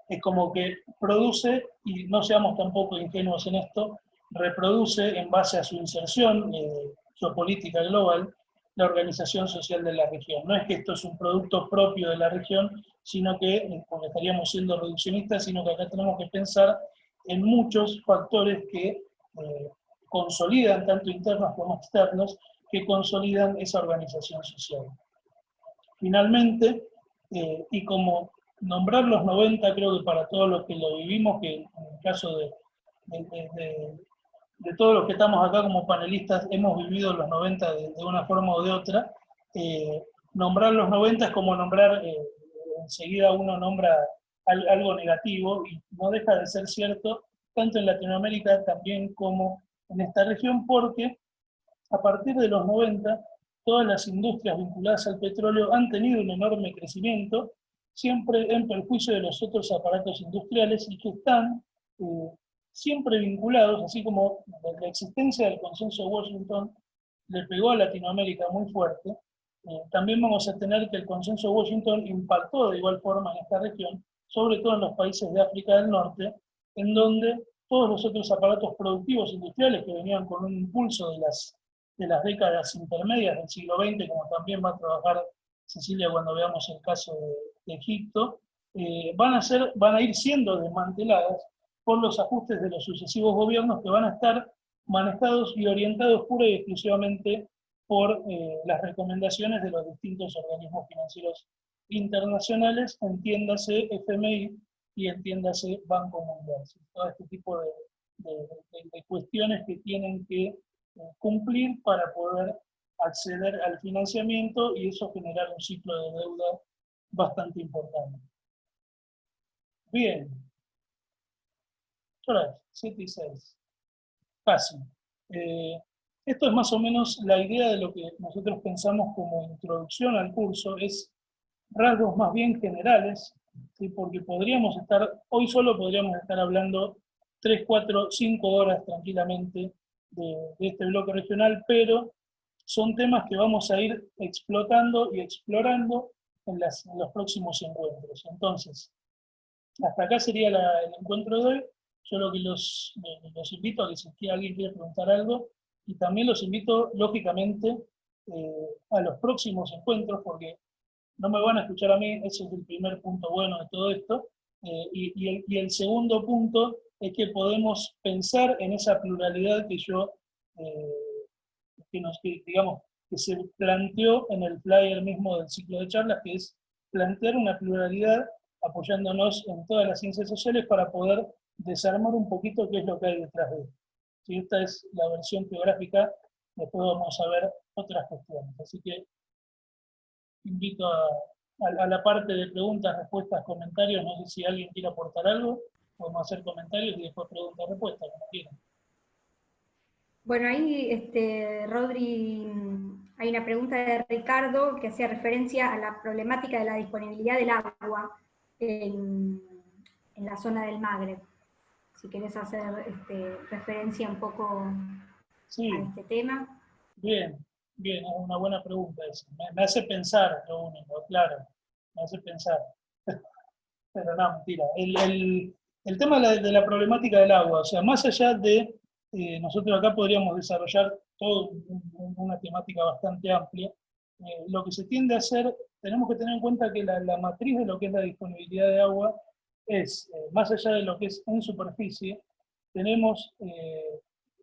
es como que produce, y no seamos tampoco ingenuos en esto, reproduce en base a su inserción geopolítica global la organización social de la región. No es que esto es un producto propio de la región, sino que, porque estaríamos siendo reduccionistas, sino que acá tenemos que pensar en muchos factores que consolidan, tanto internos como externos, que consolidan esa organización social. Finalmente, y como nombrar los 90, creo que para todos los que lo vivimos, que en el caso de todos los que estamos acá como panelistas hemos vivido los 90 de una forma o de otra, nombrar los 90 es como nombrar, enseguida uno nombra algo negativo, y no deja de ser cierto, tanto en Latinoamérica también como en esta región, porque a partir de los 90, todas las industrias vinculadas al petróleo han tenido un enorme crecimiento, siempre en perjuicio de los otros aparatos industriales, y que están siempre vinculados, así como la existencia del consenso de Washington le pegó a Latinoamérica muy fuerte, también vamos a tener que el consenso de Washington impactó de igual forma en esta región, sobre todo en los países de África del Norte, en donde todos los otros aparatos productivos industriales que venían con un impulso de las décadas intermedias del siglo XX, como también va a trabajar Cecilia cuando veamos el caso de Egipto, van a ir siendo desmanteladas por los ajustes de los sucesivos gobiernos, que van a estar manejados y orientados pura y exclusivamente por las recomendaciones de los distintos organismos financieros internacionales, entiéndase FMI y entiéndase Banco Mundial. Todo este tipo de cuestiones que tienen que cumplir para poder acceder al financiamiento, y eso generar un ciclo de deuda bastante importante. Bien. Ahora, 7 y 6. Fácil. Esto es más o menos la idea de lo que nosotros pensamos como introducción al curso, es rasgos más bien generales, ¿sí? Porque hoy solo podríamos estar hablando 3, 4, 5 horas tranquilamente de este bloque regional, pero son temas que vamos a ir explotando y explorando en los próximos encuentros. Entonces, hasta acá sería el encuentro de hoy. Yo lo que los invito a que si alguien quiere preguntar algo, y también los invito, lógicamente, a los próximos encuentros, porque no me van a escuchar a mí, ese es el primer punto bueno de todo esto, y el segundo punto es que podemos pensar en esa pluralidad que yo, digamos, que se planteó en el flyer mismo del ciclo de charlas, que es plantear una pluralidad apoyándonos en todas las ciencias sociales para poder desarmar un poquito qué es lo que hay detrás de esto. Si esta es la versión geográfica, después vamos a ver otras cuestiones. Así que invito a la parte de preguntas, respuestas, comentarios. No sé si alguien quiere aportar algo, podemos hacer comentarios y después preguntas, respuestas, como quieran. Bueno, ahí, Rodri, hay una pregunta de Ricardo que hacía referencia a la problemática de la disponibilidad del agua en la zona del Magreb. Si querés hacer referencia un poco Sí, a este tema. bien, es una buena pregunta esa. Me hace pensar, lo único, claro, me hace pensar. Pero no, mentira. El tema de la problemática del agua, o sea, más allá de, nosotros acá podríamos desarrollar toda una temática bastante amplia, lo que se tiende a hacer, tenemos que tener en cuenta que la matriz de lo que es la disponibilidad de agua es, más allá de lo que es en superficie, tenemos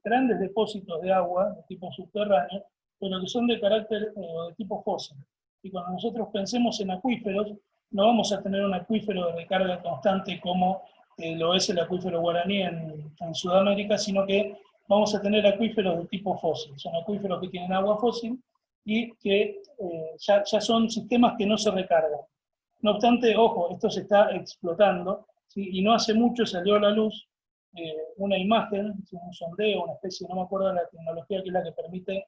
grandes depósitos de agua de tipo subterráneo, pero que son de carácter de tipo fósil. Y cuando nosotros pensemos en acuíferos, no vamos a tener un acuífero de recarga constante como lo es el acuífero guaraní en Sudamérica, sino que vamos a tener acuíferos de tipo fósil. Son acuíferos que tienen agua fósil y que ya son sistemas que no se recargan. No obstante, ojo, esto se está explotando, ¿sí? Y no hace mucho salió a la luz una imagen, un sondeo, una especie, no me acuerdo de la tecnología que es la que permite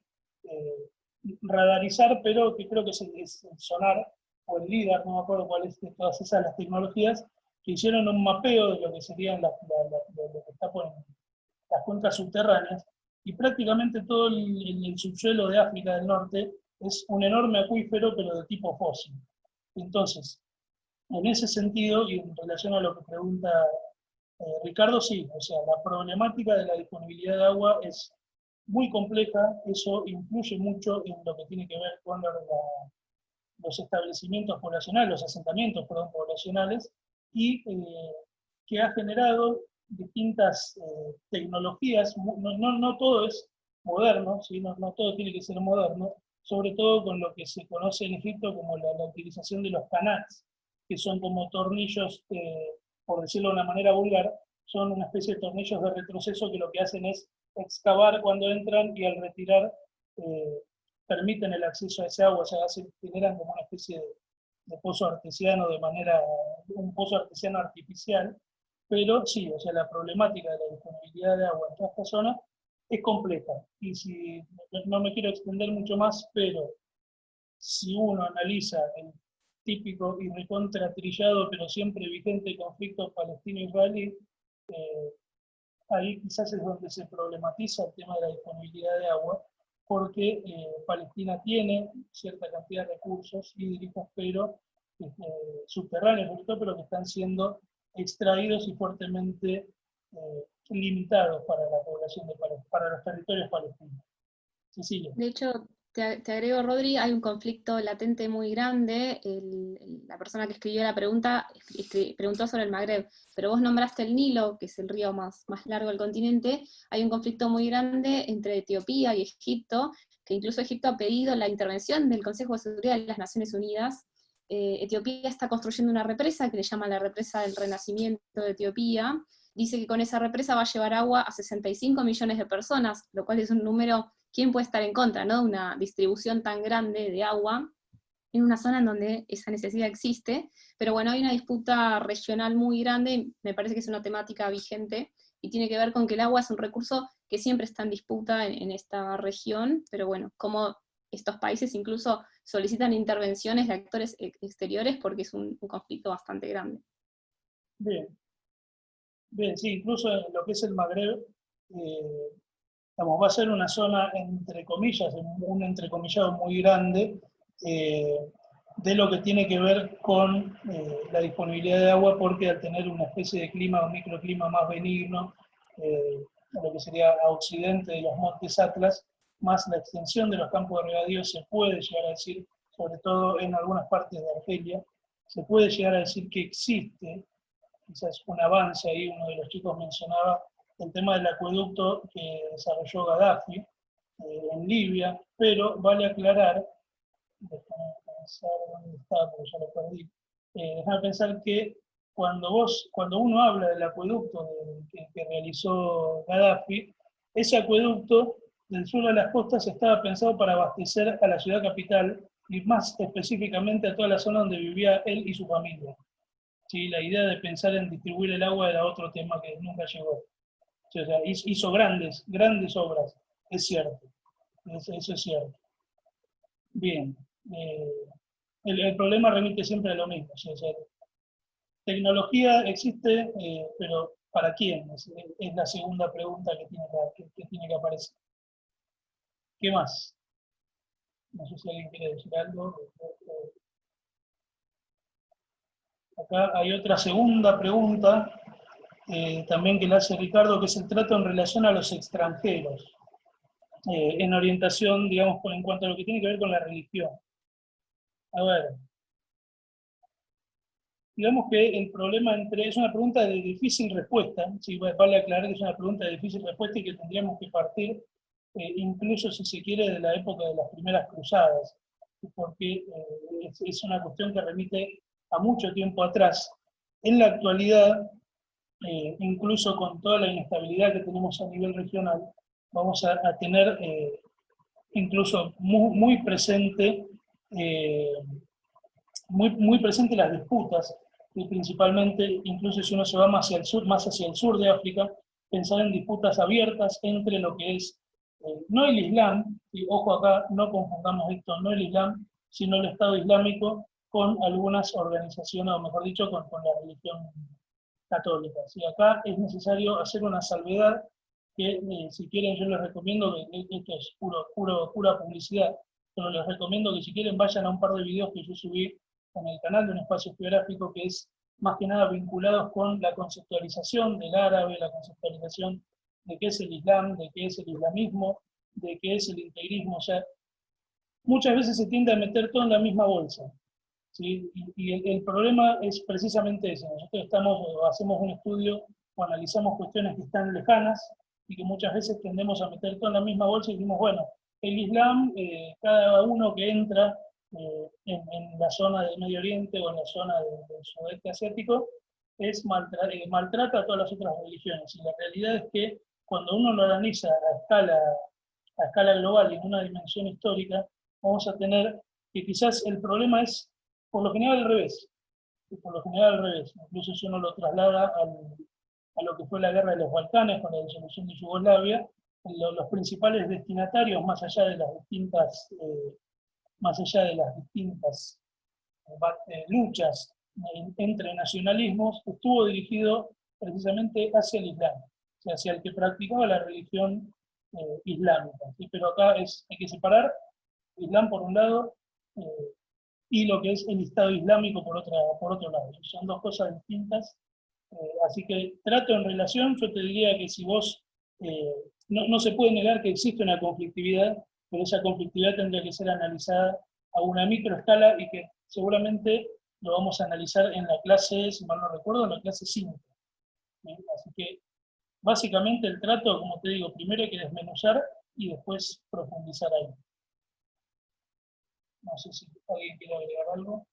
radarizar, pero que creo que es el sonar, o el LIDAR, no me acuerdo cuál es de todas esas las tecnologías, que hicieron un mapeo de lo que serían lo que está por las cuencas subterráneas, y prácticamente todo el subsuelo de África del Norte es un enorme acuífero, pero de tipo fósil. Entonces, en ese sentido, y en relación a lo que pregunta Ricardo, sí, o sea, la problemática de la disponibilidad de agua es muy compleja, eso influye mucho en lo que tiene que ver con los establecimientos poblacionales, los asentamientos, poblacionales, y que ha generado distintas tecnologías, no todo es moderno, ¿sí? no todo tiene que ser moderno, sobre todo con lo que se conoce en Egipto como la utilización de los canats, que son como tornillos, por decirlo de una manera vulgar, son una especie de tornillos de retroceso que lo que hacen es excavar cuando entran y al retirar permiten el acceso a ese agua, o sea, generan como una especie de pozo artesiano un pozo artesiano artificial, pero sí, o sea, la problemática de la disponibilidad de agua en toda esta zona es compleja. Y si no me quiero extender mucho más, pero si uno analiza el típico y recontratrillado, pero siempre vigente conflicto palestino-israelí, ahí quizás es donde se problematiza el tema de la disponibilidad de agua, porque Palestina tiene cierta cantidad de recursos hídricos, pero subterráneos, sobre todo, pero que están siendo extraídos y fuertemente limitados para la población para los territorios palestinos. Cecilia. De hecho, te agrego, Rodri, hay un conflicto latente muy grande. La persona que escribió la pregunta preguntó sobre el Magreb, pero vos nombraste el Nilo, que es el río más largo del continente. Hay un conflicto muy grande entre Etiopía y Egipto, que incluso Egipto ha pedido la intervención del Consejo de Seguridad de las Naciones Unidas. Etiopía está construyendo una represa que le llama la represa del Renacimiento de Etiopía. Dice que con esa represa va a llevar agua a 65 millones de personas, lo cual es un número. ¿Quién puede estar en contra, ¿no?, de una distribución tan grande de agua en una zona en donde esa necesidad existe? Pero bueno, hay una disputa regional muy grande, me parece que es una temática vigente, y tiene que ver con que el agua es un recurso que siempre está en disputa en esta región, pero bueno, como estos países incluso solicitan intervenciones de actores exteriores porque es un conflicto bastante grande. Bien, sí, incluso en lo que es el Magreb, va a ser una zona, entre comillas, un entrecomillado muy grande, de lo que tiene que ver con la disponibilidad de agua, porque al tener una especie de clima o microclima más benigno, a lo que sería a occidente de los montes Atlas, más la extensión de los campos de regadío, se puede llegar a decir, sobre todo en algunas partes de Argelia, se puede llegar a decir que existe, quizás un avance ahí, uno de los chicos mencionaba el tema del acueducto que desarrolló Gaddafi en Libia, pero vale aclarar, déjame pensar dónde está, porque ya lo perdí, déjame pensar que cuando uno habla del acueducto que realizó Gaddafi, ese acueducto del sur a las costas estaba pensado para abastecer a la ciudad capital y más específicamente a toda la zona donde vivía él y su familia. ¿Sí? La idea de pensar en distribuir el agua era otro tema que nunca llegó. O sea, hizo grandes obras, es cierto, eso es cierto. Bien, el problema remite siempre a lo mismo, o sea, tecnología existe, pero ¿para quién? Es la segunda pregunta que tiene que aparecer. ¿Qué más? No sé si alguien quiere decir algo. Acá hay otra segunda pregunta, también que le hace Ricardo, que es el trato en relación a los extranjeros, en orientación, digamos, en cuanto a lo que tiene que ver con la religión. A ver, digamos que el problema es una pregunta de difícil respuesta, ¿sí? Vale aclarar que es una pregunta de difícil respuesta y que tendríamos que partir, incluso si se quiere, de la época de las primeras cruzadas, porque es una cuestión que remite a mucho tiempo atrás. En la actualidad, incluso con toda la inestabilidad que tenemos a nivel regional, vamos a tener incluso muy presente muy presente las disputas, y principalmente, incluso si uno se va más hacia el sur de África, pensar en disputas abiertas entre lo que es, no el Islam, y ojo acá, no confundamos esto, no el Islam, sino el Estado Islámico con algunas organizaciones, o mejor dicho, con la religión católica. ¿Sí? Acá es necesario hacer una salvedad que, si quieren, yo les recomiendo, que esto es pura publicidad, pero les recomiendo que si quieren vayan a un par de videos que yo subí en el canal de Un Espacio Geográfico, que es más que nada vinculados con la conceptualización del árabe, la conceptualización de qué es el Islam, de qué es el islamismo, de qué es el integrismo. O sea, muchas veces se tiende a meter todo en la misma bolsa. ¿Sí? Y el problema es precisamente ese. Nosotros hacemos un estudio o analizamos cuestiones que están lejanas y que muchas veces tendemos a meter todo en la misma bolsa y decimos, bueno, el Islam, cada uno que entra en la zona del Medio Oriente o en la zona del sudeste asiático, maltrata a todas las otras religiones. Y la realidad es que cuando uno lo analiza a escala global y en una dimensión histórica, vamos a tener que quizás el problema es por lo general al revés. Por lo general al revés. Incluso si uno lo traslada a lo que fue la guerra de los Balcanes con la disolución de Yugoslavia, los principales destinatarios, más allá de las distintas luchas entre nacionalismos, estuvo dirigido precisamente hacia el Islam, o sea, hacia el que practicaba la religión islámica. ¿Sí? Pero acá hay que separar Islam por un lado y lo que es el Estado Islámico por otro lado. Son dos cosas distintas. Así que trato en relación, yo te diría que si vos, no se puede negar que existe una conflictividad, pero esa conflictividad tendría que ser analizada a una microescala y que seguramente lo vamos a analizar en la clase, si mal no recuerdo, en la clase 5. Así que básicamente el trato, como te digo, primero hay que desmenuzar y después profundizar ahí. No sé si alguien quiere agregar algo.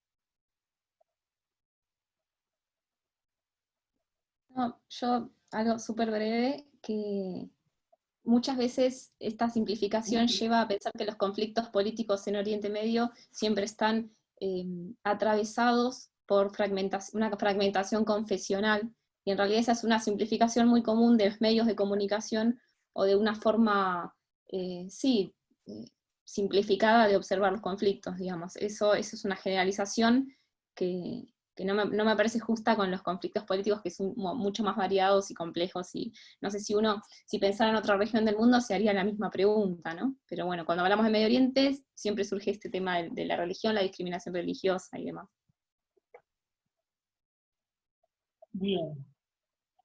No, yo, algo súper breve, que muchas veces esta simplificación lleva a pensar que los conflictos políticos en Oriente Medio siempre están atravesados por una fragmentación confesional, y en realidad esa es una simplificación muy común de los medios de comunicación o de una forma, simplificada de observar los conflictos, digamos. Eso es una generalización que no me parece justa con los conflictos políticos, que son mucho más variados y complejos, y no sé si pensara en otra región del mundo se haría la misma pregunta, ¿no? Pero bueno, cuando hablamos de Medio Oriente siempre surge este tema de la religión, la discriminación religiosa y demás. Bien,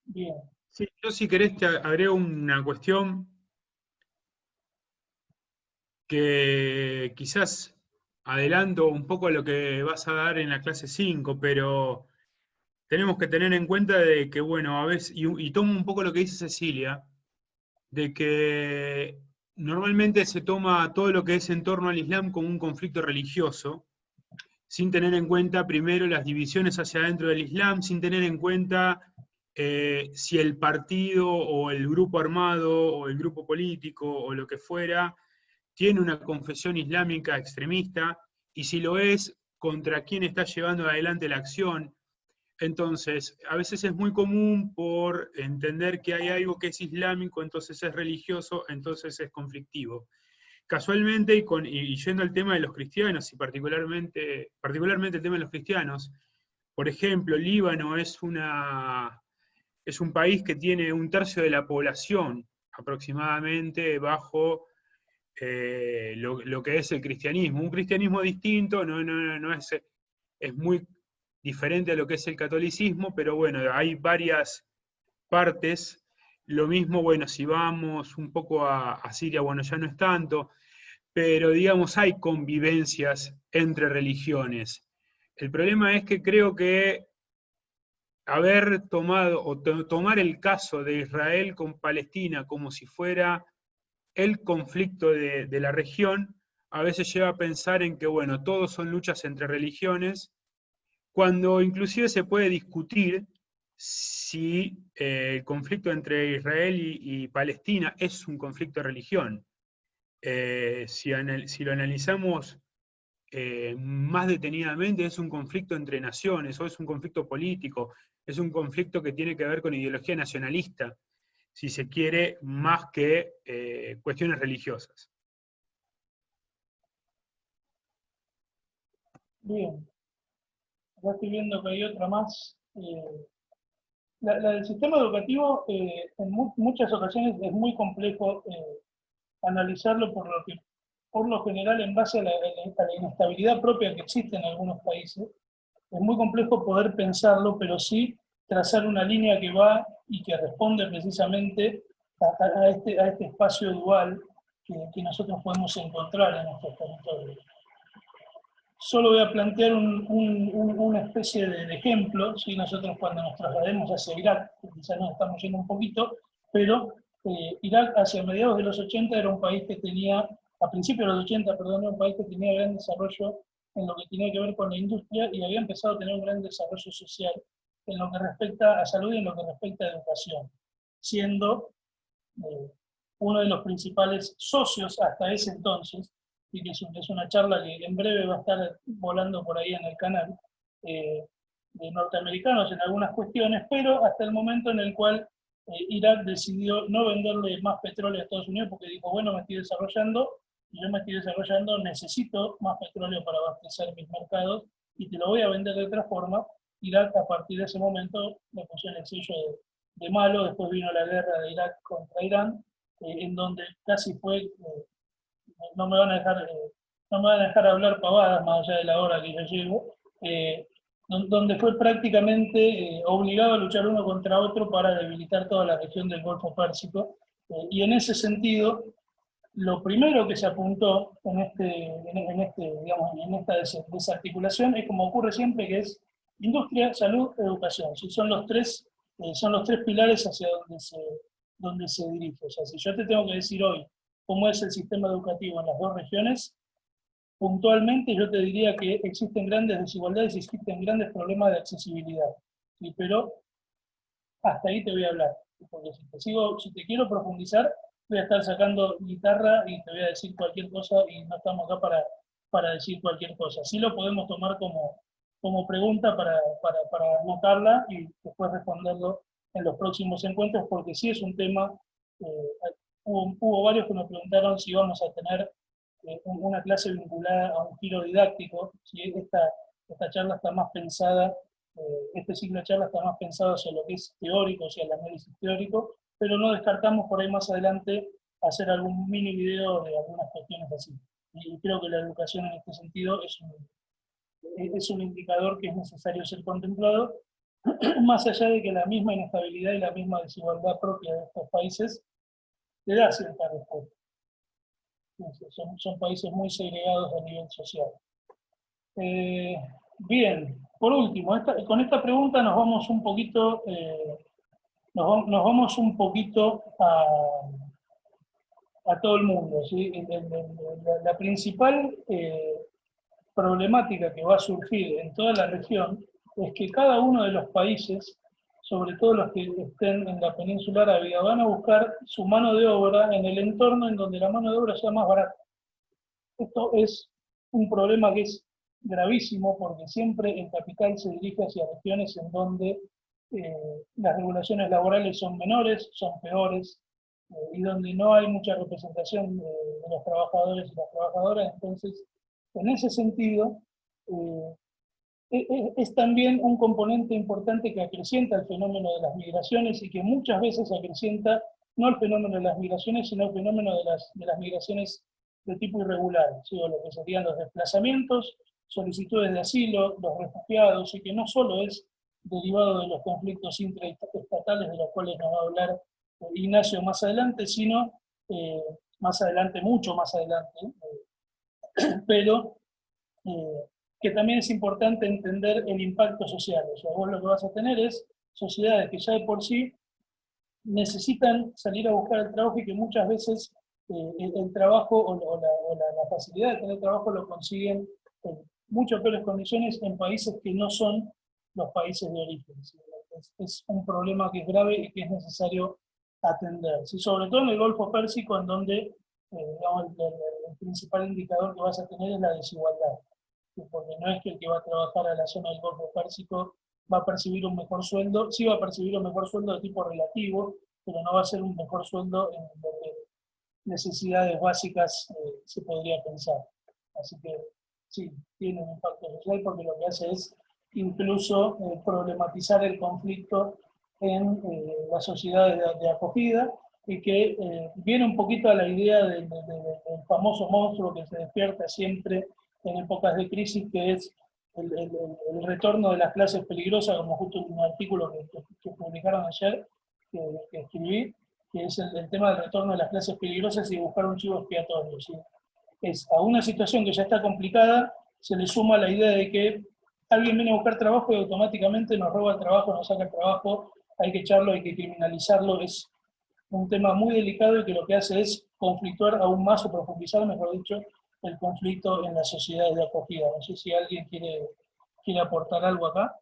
bien. Sí, yo si querés te agrego una cuestión que quizás adelanto un poco a lo que vas a dar en la clase 5, pero tenemos que tener en cuenta de que, bueno, a veces, y tomo un poco lo que dice Cecilia, de que normalmente se toma todo lo que es en torno al Islam como un conflicto religioso, sin tener en cuenta primero las divisiones hacia adentro del Islam, sin tener en cuenta si el partido o el grupo armado o el grupo político o lo que fuera tiene una confesión islámica extremista y si lo es, contra quién está llevando adelante la acción. Entonces, a veces es muy común por entender que hay algo que es islámico, entonces es religioso, entonces es conflictivo. Casualmente, y yendo al tema de los cristianos, y particularmente el tema de los cristianos, por ejemplo, Líbano es un país que tiene 1/3 de la población aproximadamente bajo lo que es el cristianismo. Un cristianismo distinto, no es muy diferente a lo que es el catolicismo, pero bueno, hay varias partes. Lo mismo, bueno, si vamos un poco a Siria, bueno, ya no es tanto, pero digamos, hay convivencias entre religiones. El problema es que creo que haber tomado o tomar el caso de Israel con Palestina como si fuera el conflicto de la región, a veces lleva a pensar en que, bueno, todos son luchas entre religiones, cuando inclusive se puede discutir si el conflicto entre Israel y Palestina es un conflicto de religión. Si lo analizamos más detenidamente, es un conflicto entre naciones, o es un conflicto político, es un conflicto que tiene que ver con ideología nacionalista, si se quiere, más que cuestiones religiosas. Bien, acá estoy viendo que hay otra más. La del sistema educativo, en muchas ocasiones es muy complejo analizarlo por lo general, en base a la inestabilidad propia que existe en algunos países. Es muy complejo poder pensarlo, pero sí trazar una línea que va y que responde precisamente a este espacio dual que nosotros podemos encontrar en nuestros territorios. Solo voy a plantear una especie de ejemplo, ¿sí? Nosotros cuando nos traslademos hacia Irak, que quizás nos estamos yendo un poquito, pero Irak hacia mediados de los 80 era un país que tenía, a principios de los 80, perdón, era un país que tenía gran desarrollo en lo que tenía que ver con la industria y había empezado a tener un gran desarrollo social en lo que respecta a salud y en lo que respecta a educación, siendo uno de los principales socios hasta ese entonces, y que es una charla que en breve va a estar volando por ahí en el canal, de norteamericanos en algunas cuestiones, pero hasta el momento en el cual Irak decidió no venderle más petróleo a Estados Unidos porque dijo, bueno, me estoy desarrollando, y yo me estoy desarrollando, necesito más petróleo para abastecer mis mercados, y te lo voy a vender de otra forma. Irak a partir de ese momento le puso el sello de malo, después vino la guerra de Irak contra Irán, en donde casi fue, no me van a dejar, no me van a dejar hablar pavadas más allá de la hora que yo llevo, donde fue prácticamente obligado a luchar uno contra otro para debilitar toda la región del Golfo Pérsico, y en ese sentido, lo primero que se apuntó digamos, en esta desarticulación es como ocurre siempre, que es industria, salud, educación. ¿Sí? Son los tres pilares hacia donde se dirige. O sea, si yo te tengo que decir hoy cómo es el sistema educativo en las dos regiones, puntualmente yo te diría que existen grandes desigualdades y existen grandes problemas de accesibilidad. ¿Sí? Pero hasta ahí te voy a hablar. Porque si te quiero profundizar, voy a estar sacando guitarra y te voy a decir cualquier cosa y no estamos acá para decir cualquier cosa. Sí lo podemos tomar como pregunta para anotarla y después responderlo en los próximos encuentros, porque sí es un tema, hubo varios que me preguntaron si íbamos a tener una clase vinculada a un giro didáctico, si esta charla está más pensada, este ciclo de charla está más pensado hacia lo que es teórico, hacia el análisis teórico, pero no descartamos por ahí más adelante hacer algún mini video de algunas cuestiones así. Y creo que la educación en este sentido es un indicador que es necesario ser contemplado, más allá de que la misma inestabilidad y la misma desigualdad propia de estos países le da cierta respuesta. Son países muy segregados a nivel social. Bien, por último, con esta pregunta nos vamos un poquito, a todo el mundo, ¿sí? La principal problemática que va a surgir en toda la región es que cada uno de los países, sobre todo los que estén en la península arábiga, van a buscar su mano de obra en el entorno en donde la mano de obra sea más barata. Esto es un problema que es gravísimo porque siempre el capital se dirige hacia regiones en donde las regulaciones laborales son menores, son peores, y donde no hay mucha representación de los trabajadores y las trabajadoras. Entonces, en ese sentido, es también un componente importante que acrecienta el fenómeno de las migraciones y que muchas veces acrecienta no el fenómeno de las migraciones, sino el fenómeno de las migraciones de tipo irregular, ¿sí? O lo que serían los desplazamientos, solicitudes de asilo, los refugiados, y que no solo es derivado de los conflictos intraestatales de los cuales nos va a hablar Ignacio más adelante, sino más adelante, mucho más adelante, pero que también es importante entender el impacto social. O sea, vos lo que vas a tener es sociedades que ya de por sí necesitan salir a buscar el trabajo y que muchas veces el trabajo o la facilidad de tener trabajo lo consiguen en mucho peores condiciones en países que no son los países de origen. Es un problema que es grave y que es necesario atender. ¿Sí? Sobre todo en el Golfo Pérsico, en donde digamos, el principal indicador que vas a tener es la desigualdad. Porque no es que el que va a trabajar a la zona del Golfo Pérsico va a percibir un mejor sueldo, sí va a percibir un mejor sueldo de tipo relativo, pero no va a ser un mejor sueldo en lo que necesidades básicas se podría pensar. Así que sí, tiene un impacto social porque lo que hace es incluso problematizar el conflicto en las sociedades de acogida y que viene un poquito a la idea del famoso monstruo que se despierta siempre en épocas de crisis, que es el retorno de las clases peligrosas, como justo un artículo que publicaron ayer, que escribí, que es el tema del retorno de las clases peligrosas y buscar un chivo expiatorio. ¿Sí? Es a una situación que ya está complicada, se le suma la idea de que alguien viene a buscar trabajo y automáticamente nos roba el trabajo, nos saca el trabajo, hay que echarlo, hay que criminalizarlo. Es un tema muy delicado y que lo que hace es conflictuar aún más o profundizar, mejor dicho, el conflicto en las sociedades de acogida. No sé si alguien quiere aportar algo acá.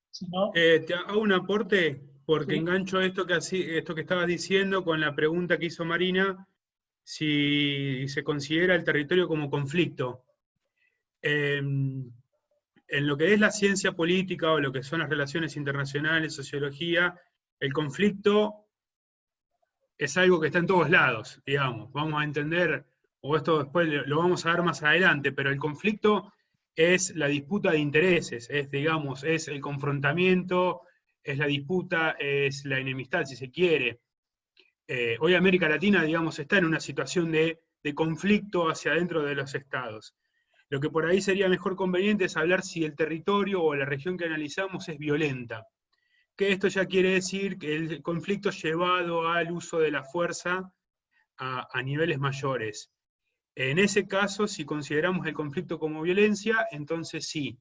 Si no, te hago un aporte porque sí. engancho esto que estabas diciendo con la pregunta que hizo Marina, si se considera el territorio como conflicto. En lo que es la ciencia política o lo que son las relaciones internacionales, sociología, el conflicto es algo que está en todos lados, digamos. Vamos a entender, o esto después lo vamos a ver más adelante, pero el conflicto es la disputa de intereses, digamos, es el confrontamiento, es la disputa, es la enemistad, si se quiere. Hoy América Latina, digamos, está en una situación de conflicto hacia adentro de los estados. Lo que por ahí sería mejor conveniente es hablar si el territorio o la región que analizamos es violenta. Que esto ya quiere decir que el conflicto llevado al uso de la fuerza a niveles mayores. En ese caso, si consideramos el conflicto como violencia, entonces sí.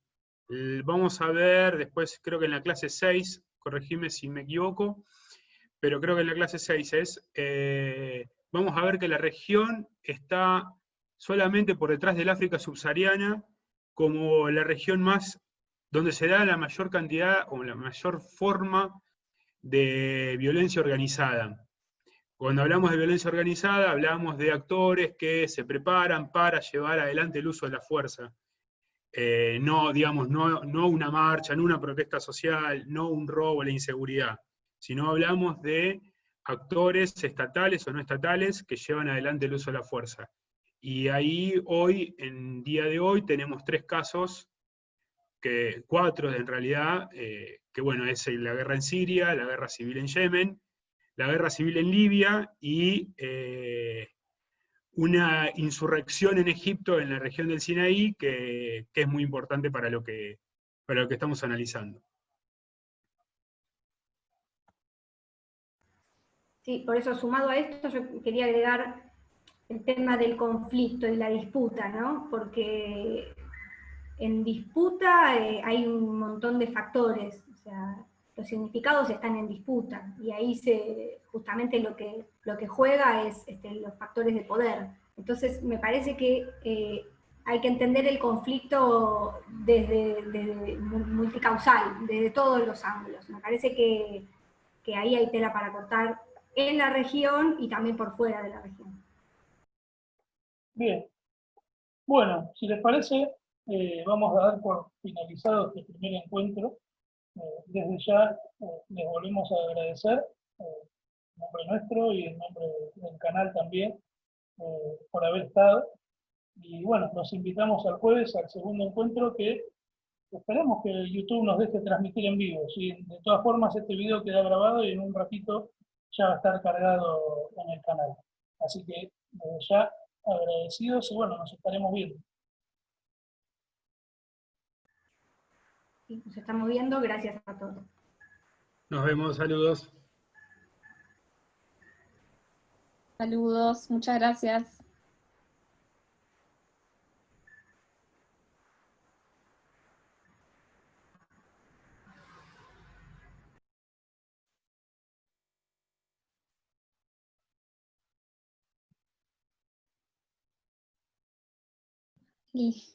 Vamos a ver, después creo que en la clase 6, corregime si me equivoco, pero creo que en la clase 6 vamos a ver que la región está solamente por detrás del África subsahariana como la región más donde se da la mayor cantidad o la mayor forma de violencia organizada. Cuando hablamos de violencia organizada, hablamos de actores que se preparan para llevar adelante el uso de la fuerza. No, digamos, no una marcha, no una protesta social, no un robo, la inseguridad, sino hablamos de actores estatales o no estatales que llevan adelante el uso de la fuerza. Y ahí hoy, en día de hoy, tenemos 3 casos, 4 en realidad, que bueno, es la guerra en Siria, la guerra civil en Yemen, la guerra civil en Libia y una insurrección en Egipto, en la región del Sinaí, que es muy importante para lo que estamos analizando. Sí, por eso sumado a esto yo quería agregar el tema del conflicto y la disputa, ¿no? Porque en disputa hay un montón de factores, o sea, los significados están en disputa y ahí justamente lo que juega es los factores de poder. Entonces me parece que hay que entender el conflicto desde multicausal, desde todos los ángulos. Me parece que ahí hay tela para cortar en la región y también por fuera de la región. Bien. Bueno, si les parece, vamos a dar por finalizado este primer encuentro. Desde ya les volvemos a agradecer en nombre nuestro y en nombre del canal también por haber estado. Y bueno, los invitamos al jueves al segundo encuentro que esperemos que YouTube nos deje transmitir en vivo. ¿Sí? De todas formas, este video queda grabado y en un ratito ya va a estar cargado en el canal. Así que desde ya agradecidos y bueno, nos estaremos viendo. Sí, nos estamos viendo, gracias a todos. Nos vemos, saludos. Saludos, muchas gracias. Y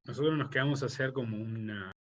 Nosotros nos quedamos a hacer como una